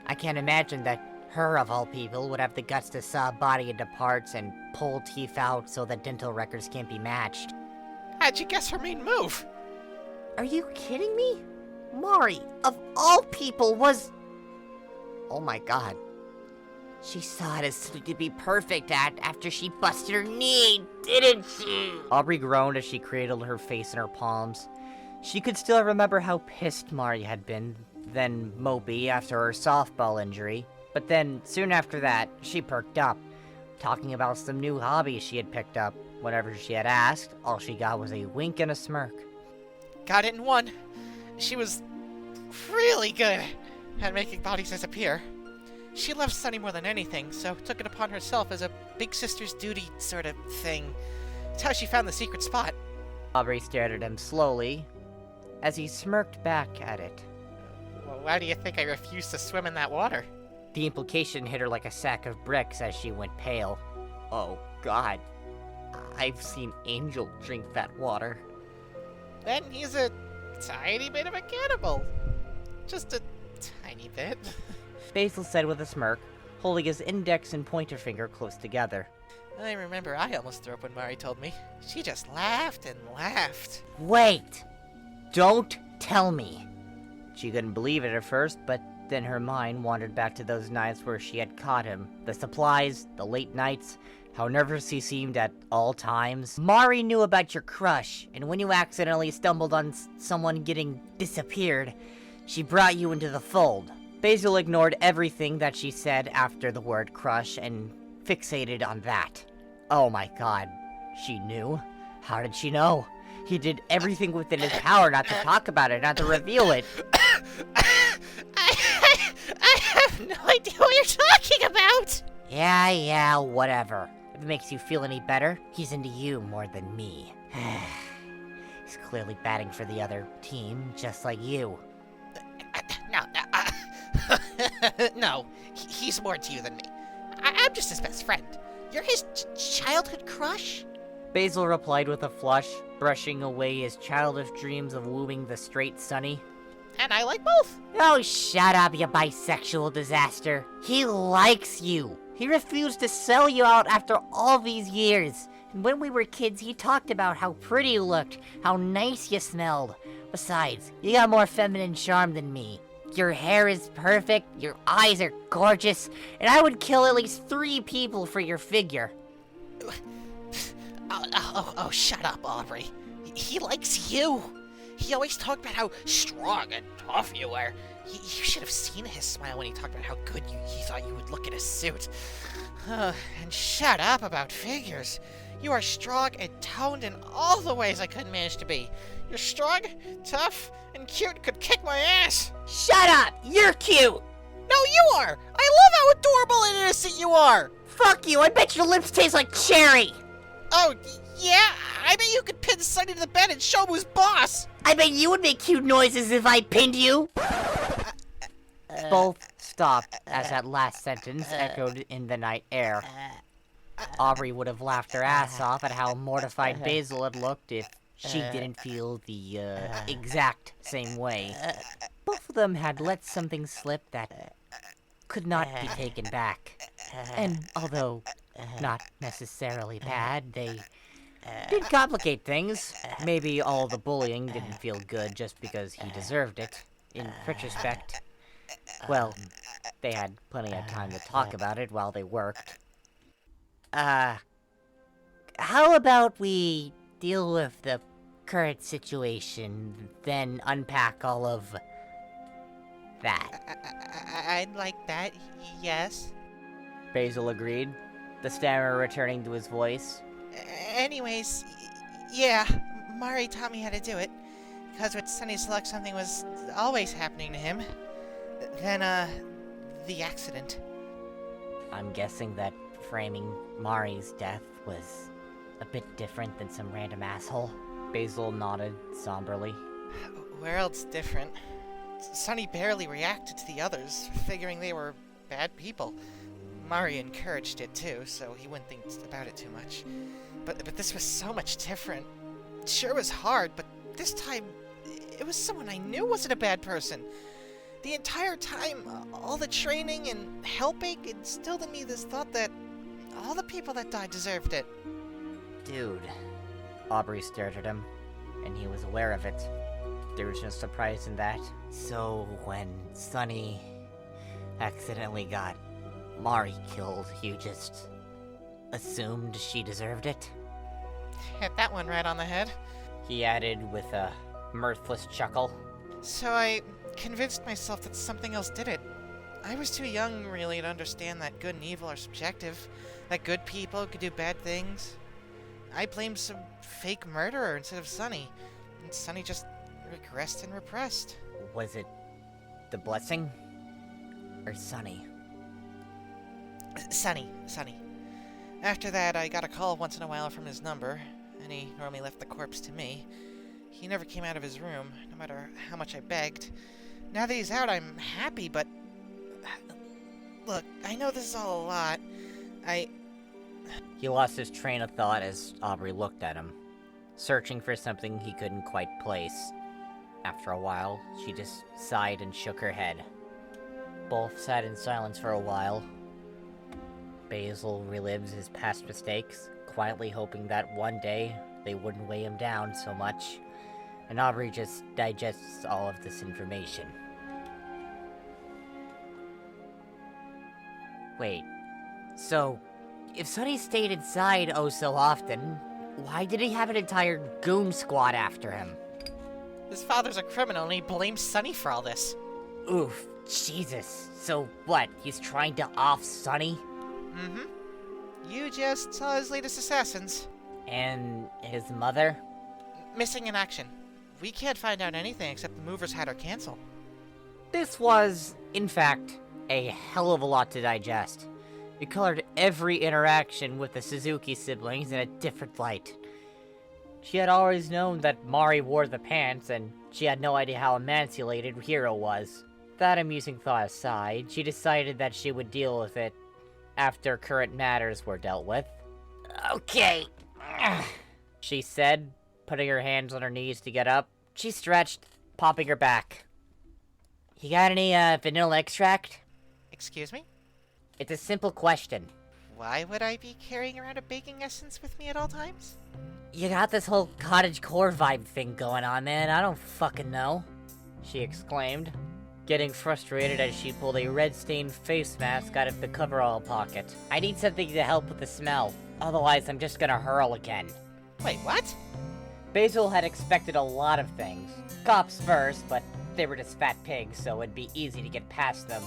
I can't imagine that her, of all people, would have the guts to saw a body into parts and pull teeth out so that dental records can't be matched. How'd you guess her main move? Are you kidding me? Mari, of all people, was... Oh my god. She saw it as something to be perfect at after she busted her knee, didn't she? Aubrey groaned as she cradled her face in her palms. She could still remember how pissed Mari had been, then mopey after her softball injury. But then, soon after that, she perked up, talking about some new hobbies she had picked up. Whenever she had asked, all she got was a wink and a smirk. Got it in one. She was really good at making bodies disappear. She loved Sonny more than anything, so took it upon herself as a big sister's duty sort of thing. It's how she found the secret spot. Aubrey stared at him slowly, as he smirked back at it. Well, why do you think I refused to swim in that water? The implication hit her like a sack of bricks as she went pale. Oh, God. I've seen Angel drink that water. Then he's a tiny bit of a cannibal. Just a tiny bit. Basil said with a smirk, holding his index and pointer finger close together. I remember I almost threw up when Mari told me. She just laughed and laughed. Wait! Don't tell me! She couldn't believe it at first, but then her mind wandered back to those nights where she had caught him. The supplies, the late nights, how nervous he seemed at all times. Mari knew about your crush, and when you accidentally stumbled on someone getting disappeared, she brought you into the fold. Basil ignored everything that she said after the word crush and fixated on that. Oh my god, she knew? How did she know? He did everything within his power not to talk about it, not to reveal it. I have no idea what you're talking about! Yeah, whatever. If it makes you feel any better, he's into you more than me. He's clearly batting for the other team, just like you. No, No, he's more to you than me. I'm just his best friend. You're his childhood crush? Basil replied with a flush, brushing away his childish dreams of wooing the straight Sunny. And I like both. Oh, shut up, you bisexual disaster. He likes you. He refused to sell you out after all these years. And when we were kids, he talked about how pretty you looked, how nice you smelled. Besides, you got more feminine charm than me. Your hair is perfect, your eyes are gorgeous, and I would kill at least 3 people for your figure. Oh, shut up, Aubrey. He likes you. He always talked about how strong and tough you were. You should have seen his smile when he talked about how good he thought you would look in a suit. And shut up about figures. You are strong and toned in all the ways I couldn't manage to be. You're strong, tough, and cute, could kick my ass. Shut up! You're cute! No, you are! I love how adorable and innocent you are! Fuck you! I bet your lips taste like cherry! Oh, yeah? I bet you could pin Sunny to the bed and show him who's boss! I bet you would make cute noises if I pinned you! Both stopped as that last sentence echoed in the night air. Aubrey would have laughed her ass off at how mortified Basil had looked if she didn't feel the exact same way. Both of them had let something slip that could not be taken back. And although not necessarily bad, they did complicate things. Maybe all the bullying didn't feel good just because he deserved it. In retrospect, well, they had plenty of time to talk about it while they worked. How about we deal with the current situation, then unpack all of that? I'd like that, yes. Basil agreed, the stammer returning to his voice. Anyways, yeah, Mari taught me how to do it. Because with Sunny's luck, something was always happening to him. Then, the accident. I'm guessing that framing Mari's death was a bit different than some random asshole. Basil nodded somberly. World's different. Sunny barely reacted to the others, figuring they were bad people. Mari encouraged it too, so he wouldn't think about it too much. But this was so much different. It sure was hard, but this time, it was someone I knew wasn't a bad person. The entire time, all the training and helping instilled in me this thought that all the people that died deserved it. Dude. Aubrey stared at him, and he was aware of it. There was no surprise in that. So, when Sunny accidentally got Mari killed, you just assumed she deserved it? Hit that one right on the head. He added with a mirthless chuckle. So I convinced myself that something else did it. I was too young, really, to understand that good and evil are subjective, that good people could do bad things. I blamed some fake murderer instead of Sunny, and Sunny just regressed and repressed. Was it the blessing? Or Sunny? Sunny. After that, I got a call once in a while from his number, and he normally left the corpse to me. He never came out of his room, no matter how much I begged. Now that he's out, I'm happy, but... Look, I know this is all a lot. He lost his train of thought as Aubrey looked at him, searching for something he couldn't quite place. After a while, she just sighed and shook her head. Both sat in silence for a while. Basil relives his past mistakes, quietly hoping that one day they wouldn't weigh him down so much, and Aubrey just digests all of this information. Wait, so if Sunny stayed inside oh so often, why did he have an entire goon squad after him? His father's a criminal, and he blames Sunny for all this. Oof, Jesus. So what, he's trying to off Sunny? Mm-hmm. You just saw his latest assassins. And his mother? Missing in action. We can't find out anything except the movers had her cancel. This was, in fact, a hell of a lot to digest. It colored every interaction with the Suzuki siblings in a different light. She had always known that Mari wore the pants, and she had no idea how emancipated Hiro was. that amusing thought aside, she decided that she would deal with it after current matters were dealt with. Okay, she said, putting her hands on her knees to get up. She stretched, popping her back. You got any, vanilla extract? Excuse me? It's a simple question. Why would I be carrying around a baking essence with me at all times? You got this whole cottagecore vibe thing going on, man. I don't fucking know, she exclaimed, getting frustrated as she pulled a red-stained face mask out of the coverall pocket. I need something to help with the smell. Otherwise, I'm just gonna hurl again. Wait, what? Basil had expected a lot of things. Cops first, but they were just fat pigs, so it'd be easy to get past them.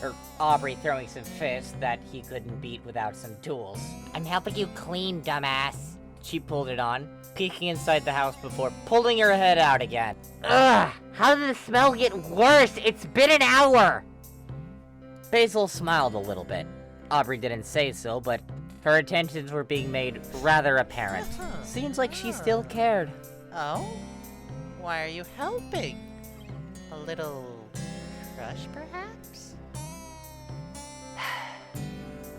Or Aubrey throwing some fists that he couldn't beat without some tools. I'm helping you clean, dumbass. She pulled it on, peeking inside the house before pulling her head out again. Ugh! How did the smell get worse? It's been an hour! Basil smiled a little bit. Aubrey didn't say so, but her intentions were being made rather apparent. Seems like she still cared. Oh? Why are you helping? A little crush, perhaps?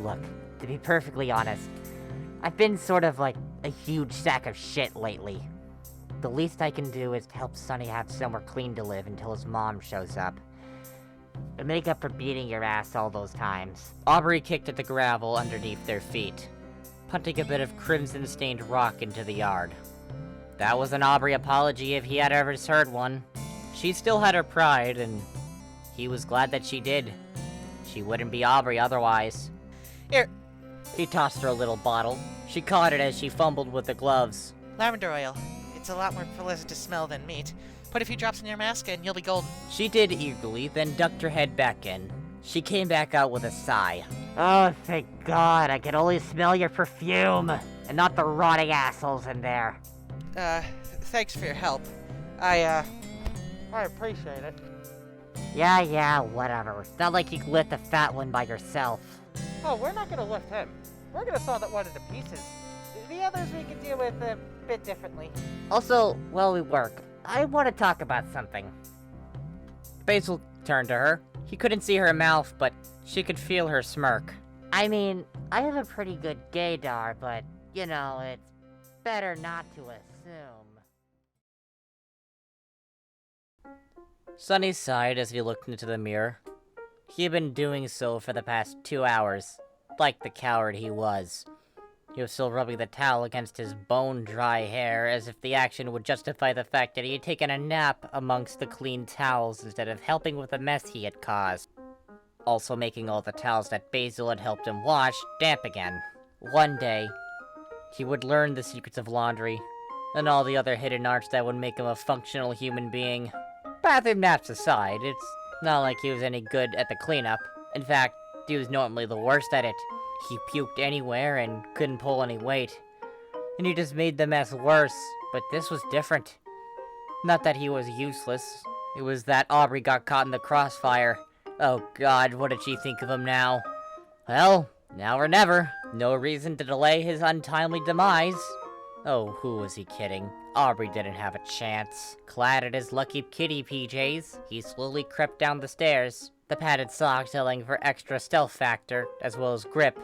Look, to be perfectly honest, I've been sort of like a huge sack of shit lately. The least I can do is help Sonny have somewhere clean to live until his mom shows up. To make up for beating your ass all those times. Aubrey kicked at the gravel underneath their feet, punting a bit of crimson-stained rock into the yard. That was an Aubrey apology if he had ever heard one. She still had her pride, and he was glad that she did. She wouldn't be Aubrey otherwise. Here. He tossed her a little bottle. She caught it as she fumbled with the gloves. Lavender oil. It's a lot more pleasant to smell than meat. Put a few drops in your mask and you'll be golden. She did eagerly, then ducked her head back in. She came back out with a sigh. Oh, thank God, I can only smell your perfume, and not the rotting assholes in there. Thanks for your help. I appreciate it. Yeah, whatever. It's not like you can lift the fat one by yourself. Oh, we're not gonna lift him. We're gonna saw that one into pieces. The others we can deal with a bit differently. Also, while we work, I want to talk about something. Basil turned to her. He couldn't see her mouth, but she could feel her smirk. I mean, I have a pretty good gaydar, but, you know, it's better not to assume. Sonny sighed as he looked into the mirror. He had been doing so for the past 2 hours, like the coward he was. He was still rubbing the towel against his bone-dry hair, as if the action would justify the fact that he had taken a nap amongst the clean towels instead of helping with the mess he had caused. Also making all the towels that Basil had helped him wash damp again. One day, he would learn the secrets of laundry, and all the other hidden arts that would make him a functional human being. Bathroom naps aside, it's not like he was any good at the cleanup. In fact, he was normally the worst at it. He puked anywhere and couldn't pull any weight. And he just made the mess worse, but this was different. Not that he was useless, it was that Aubrey got caught in the crossfire. Oh God, what did she think of him now? Well, now or never. No reason to delay his untimely demise. Oh, who was he kidding? Aubrey didn't have a chance. Clad in his lucky kitty PJs, he slowly crept down the stairs, the padded socks telling for extra stealth factor, as well as grip.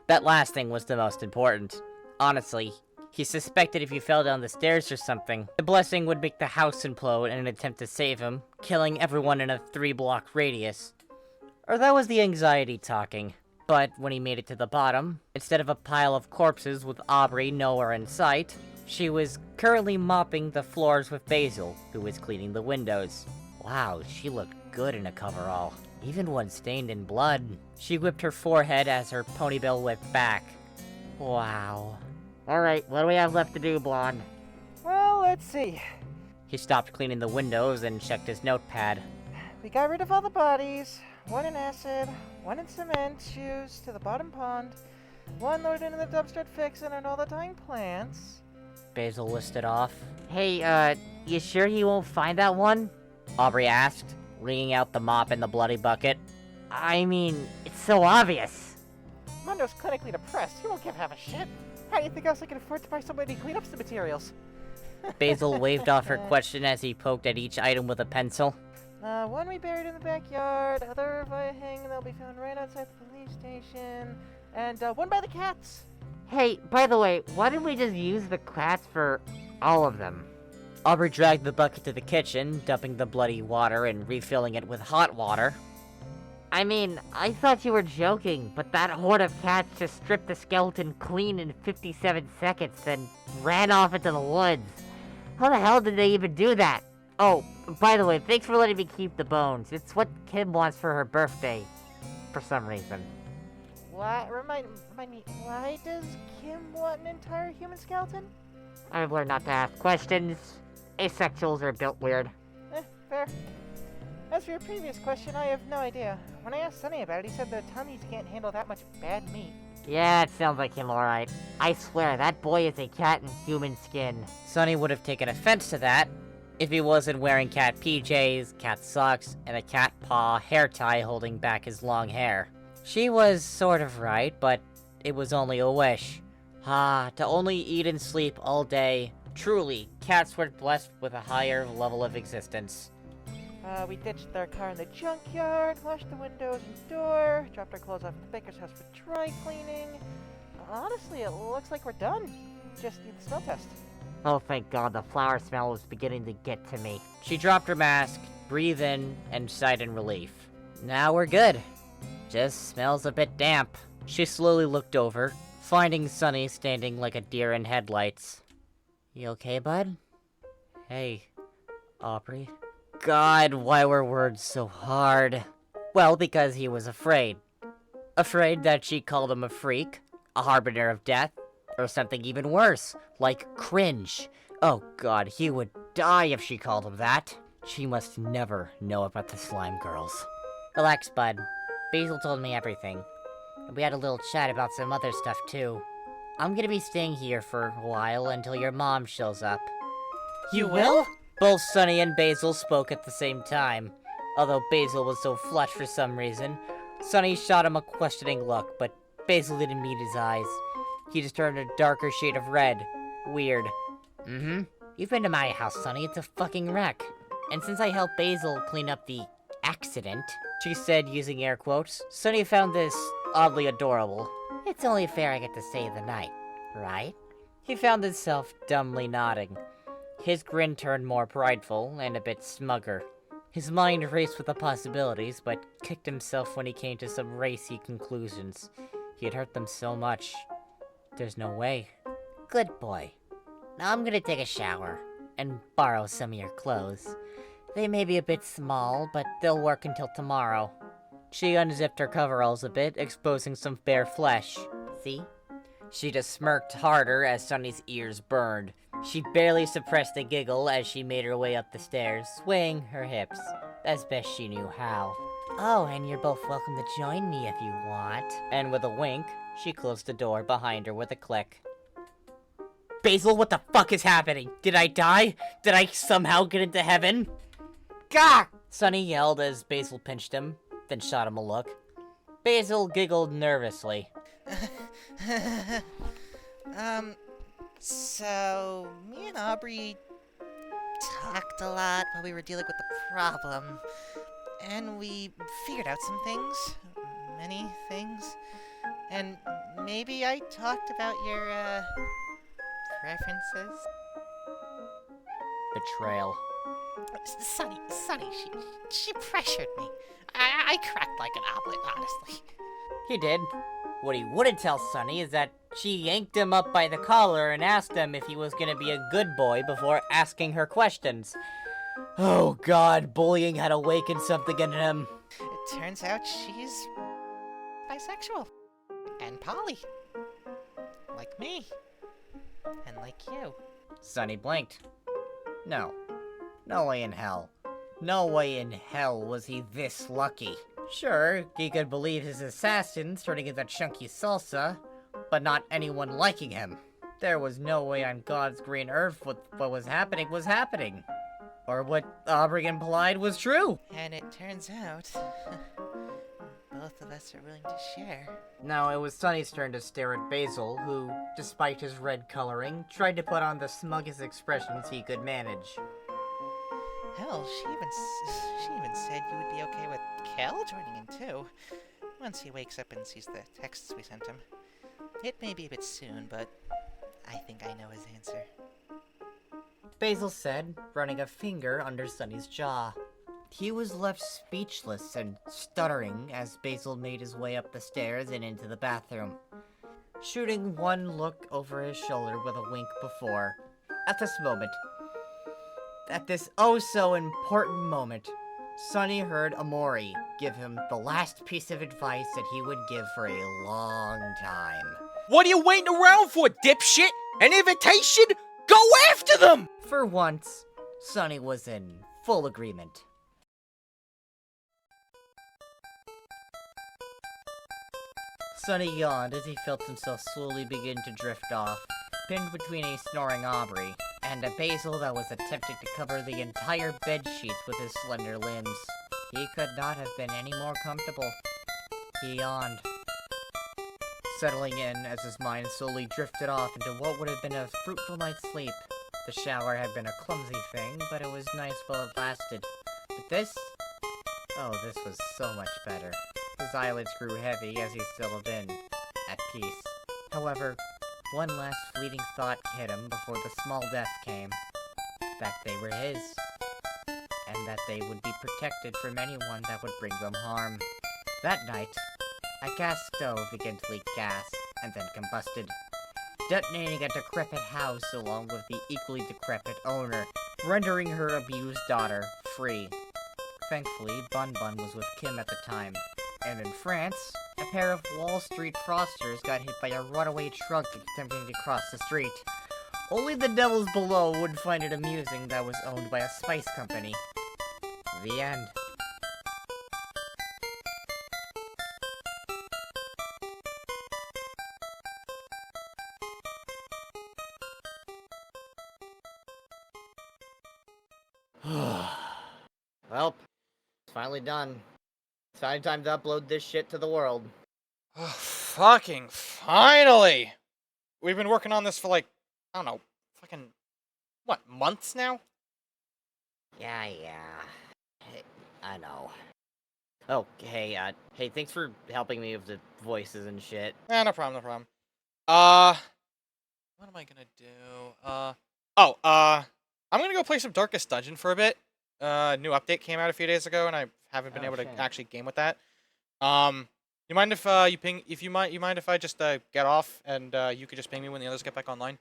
That last thing was the most important. Honestly, he suspected if he fell down the stairs or something, the blessing would make the house implode in an attempt to save him, killing everyone in a 3-block radius. Or that was the anxiety talking. But when he made it to the bottom, instead of a pile of corpses with Aubrey nowhere in sight, she was currently mopping the floors with Basil, who was cleaning the windows. Wow, she looked good in a coverall. Even one stained in blood. She whipped her forehead as her ponytail whipped back. Wow. Alright, what do we have left to do, Blonde? Well, let's see. He stopped cleaning the windows and checked his notepad. We got rid of all the bodies. One in acid, one in cement, shoes to the bottom pond, one loaded into the dumpster fixing and all the dying plants. Basil listed off. Hey, you sure he won't find that one? Aubrey asked, wringing out the mop in the bloody bucket. I mean, it's so obvious. Mundo's clinically depressed. He won't give half a shit. How do you think else I can afford to buy somebody to clean up some materials? Basil waved off her question as he poked at each item with a pencil. One we buried in the backyard, other via hang that'll be found right outside the police station, and one by the cats. Hey, by the way, why didn't we just use the cats for all of them? Aubrey dragged the bucket to the kitchen, dumping the bloody water and refilling it with hot water. I mean, I thought you were joking, but that horde of cats just stripped the skeleton clean in 57 seconds, then ran off into the woods. How the hell did they even do that? Oh, by the way, thanks for letting me keep the bones. It's what Kim wants for her birthday, for some reason. Why? Remind me, why does Kim want an entire human skeleton? I've learned not to ask questions. Asexuals are built weird. Fair. As for your previous question, I have no idea. When I asked Sonny about it, he said their tummies can't handle that much bad meat. Yeah, it sounds like him alright. I swear, that boy is a cat in human skin. Sonny would have taken offense to that if he wasn't wearing cat PJs, cat socks, and a cat paw hair tie holding back his long hair. She was sort of right, but it was only a wish. To only eat and sleep all day. Truly, cats were blessed with a higher level of existence. We ditched their car in the junkyard, washed the windows and door, dropped our clothes off at the baker's house for dry cleaning. Honestly, it looks like we're done. Just need the smell test. Oh, thank God, the flower smell was beginning to get to me. She dropped her mask, breathed in, and sighed in relief. Now we're good. Just smells a bit damp. She slowly looked over, finding Sonny standing like a deer in headlights. You okay, bud? Hey, Aubrey. God, why were words so hard? Well, because he was afraid. Afraid that she called him a freak, a harbinger of death, or something even worse, like cringe. Oh God, he would die if she called him that. She must never know about the slime girls. Relax, bud. Basil told me everything. We had a little chat about some other stuff too. I'm gonna be staying here for a while until your mom shows up. You will? Both Sonny and Basil spoke at the same time. Although Basil was so flushed for some reason, Sonny shot him a questioning look, but Basil didn't meet his eyes. He just turned a darker shade of red. Weird. You've been to my house, Sonny. It's a fucking wreck. And since I helped Basil clean up the accident, she said using air quotes, Sonny found this oddly adorable. It's only fair I get to stay the night, right? He found himself dumbly nodding. His grin turned more prideful and a bit smugger. His mind raced with the possibilities, but kicked himself when he came to some racy conclusions. He had hurt them so much. There's no way. Good boy. Now I'm gonna take a shower and borrow some of your clothes. They may be a bit small, but they'll work until tomorrow. She unzipped her coveralls a bit, exposing some bare flesh. See? She just smirked harder as Sonny's ears burned. She barely suppressed a giggle as she made her way up the stairs, swaying her hips, as best she knew how. Oh, and you're both welcome to join me if you want. And with a wink, she closed the door behind her with a click. Basil, what the fuck is happening? Did I die? Did I somehow get into heaven? Gah! Sonny yelled as Basil pinched him, then shot him a look. Basil giggled nervously. So, me and Aubrey talked a lot while we were dealing with the problem. And we figured out some things. Many things. And maybe I talked about your, preferences? Betrayal. Sonny, she pressured me. I cracked like an omelet, honestly. He did. What he wouldn't tell Sonny is that she yanked him up by the collar and asked him if he was gonna be a good boy before asking her questions. Oh God, bullying had awakened something in him. It turns out she's bisexual. And poly. Like me. And like you. Sonny blinked. No. No way in hell. No way in hell was he this lucky. Sure, he could believe his assassins turning into chunky salsa, but not anyone liking him. There was no way on God's green earth what was happening was happening. Or what Aubrey implied was true. And it turns out, both of us are willing to share. Now it was Sonny's turn to stare at Basil, who, despite his red coloring, tried to put on the smuggest expressions he could manage. Hell, she even said you would be okay with Kel joining in too, once he wakes up and sees the texts we sent him. It may be a bit soon, but I think I know his answer. Basil said, running a finger under Sunny's jaw. He was left speechless and stuttering as Basil made his way up the stairs and into the bathroom, shooting one look over his shoulder with a wink before. At this oh so important moment, Sunny heard Omori give him the last piece of advice that he would give for a long time. What are you waiting around for, dipshit? An invitation? Go after them! For once, Sunny was in full agreement. Sunny yawned as he felt himself slowly begin to drift off, pinned between a snoring Aubrey and a Basil that was attempting to cover the entire bed sheets with his slender limbs. He could not have been any more comfortable. He yawned, settling in as his mind slowly drifted off into what would have been a fruitful night's sleep. The shower had been a clumsy thing, but it was nice while it lasted. But this was so much better. His eyelids grew heavy as he settled in, at peace. However, one last fleeting thought hit him before the small death came. That they were his, and that they would be protected from anyone that would bring them harm. That night, a gas stove began to leak gas, and then combusted, detonating a decrepit house along with the equally decrepit owner, rendering her abused daughter free. Thankfully, Bun Bun was with Kim at the time, and in France, a pair of Wall Street fraudsters got hit by a runaway truck attempting to cross the street. Only the devils below would find it amusing that was owned by a spice company. The end. Well, it's finally done. It's finally time to upload this shit to the world. Oh, fucking finally! We've been working on this for like, I don't know, fucking, what, months now? Yeah. Hey, I know. Oh, hey, thanks for helping me with the voices and shit. No problem. What am I gonna do? I'm gonna go play some Darkest Dungeon for a bit. New update came out a few days ago, and I haven't been able to actually game with that. You mind if you mind if I just get off and you could just ping me when the others get back online?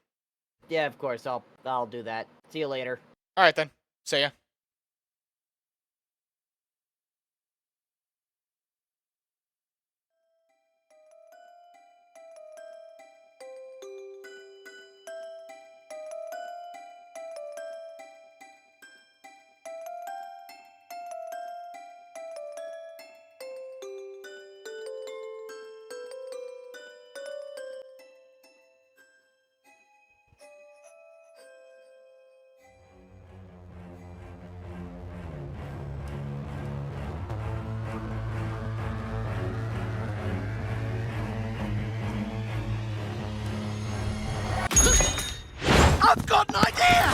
Yeah, of course. I'll do that. See you later. All right then. See ya. I've got an idea!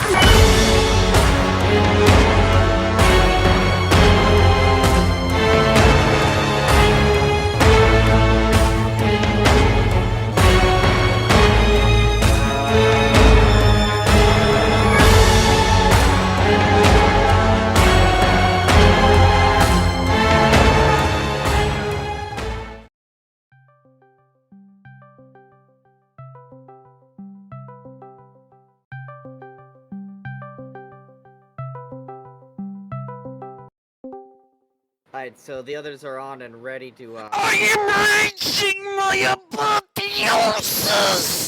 Alright, so the others are on and ready to, I am reaching my apotheosis!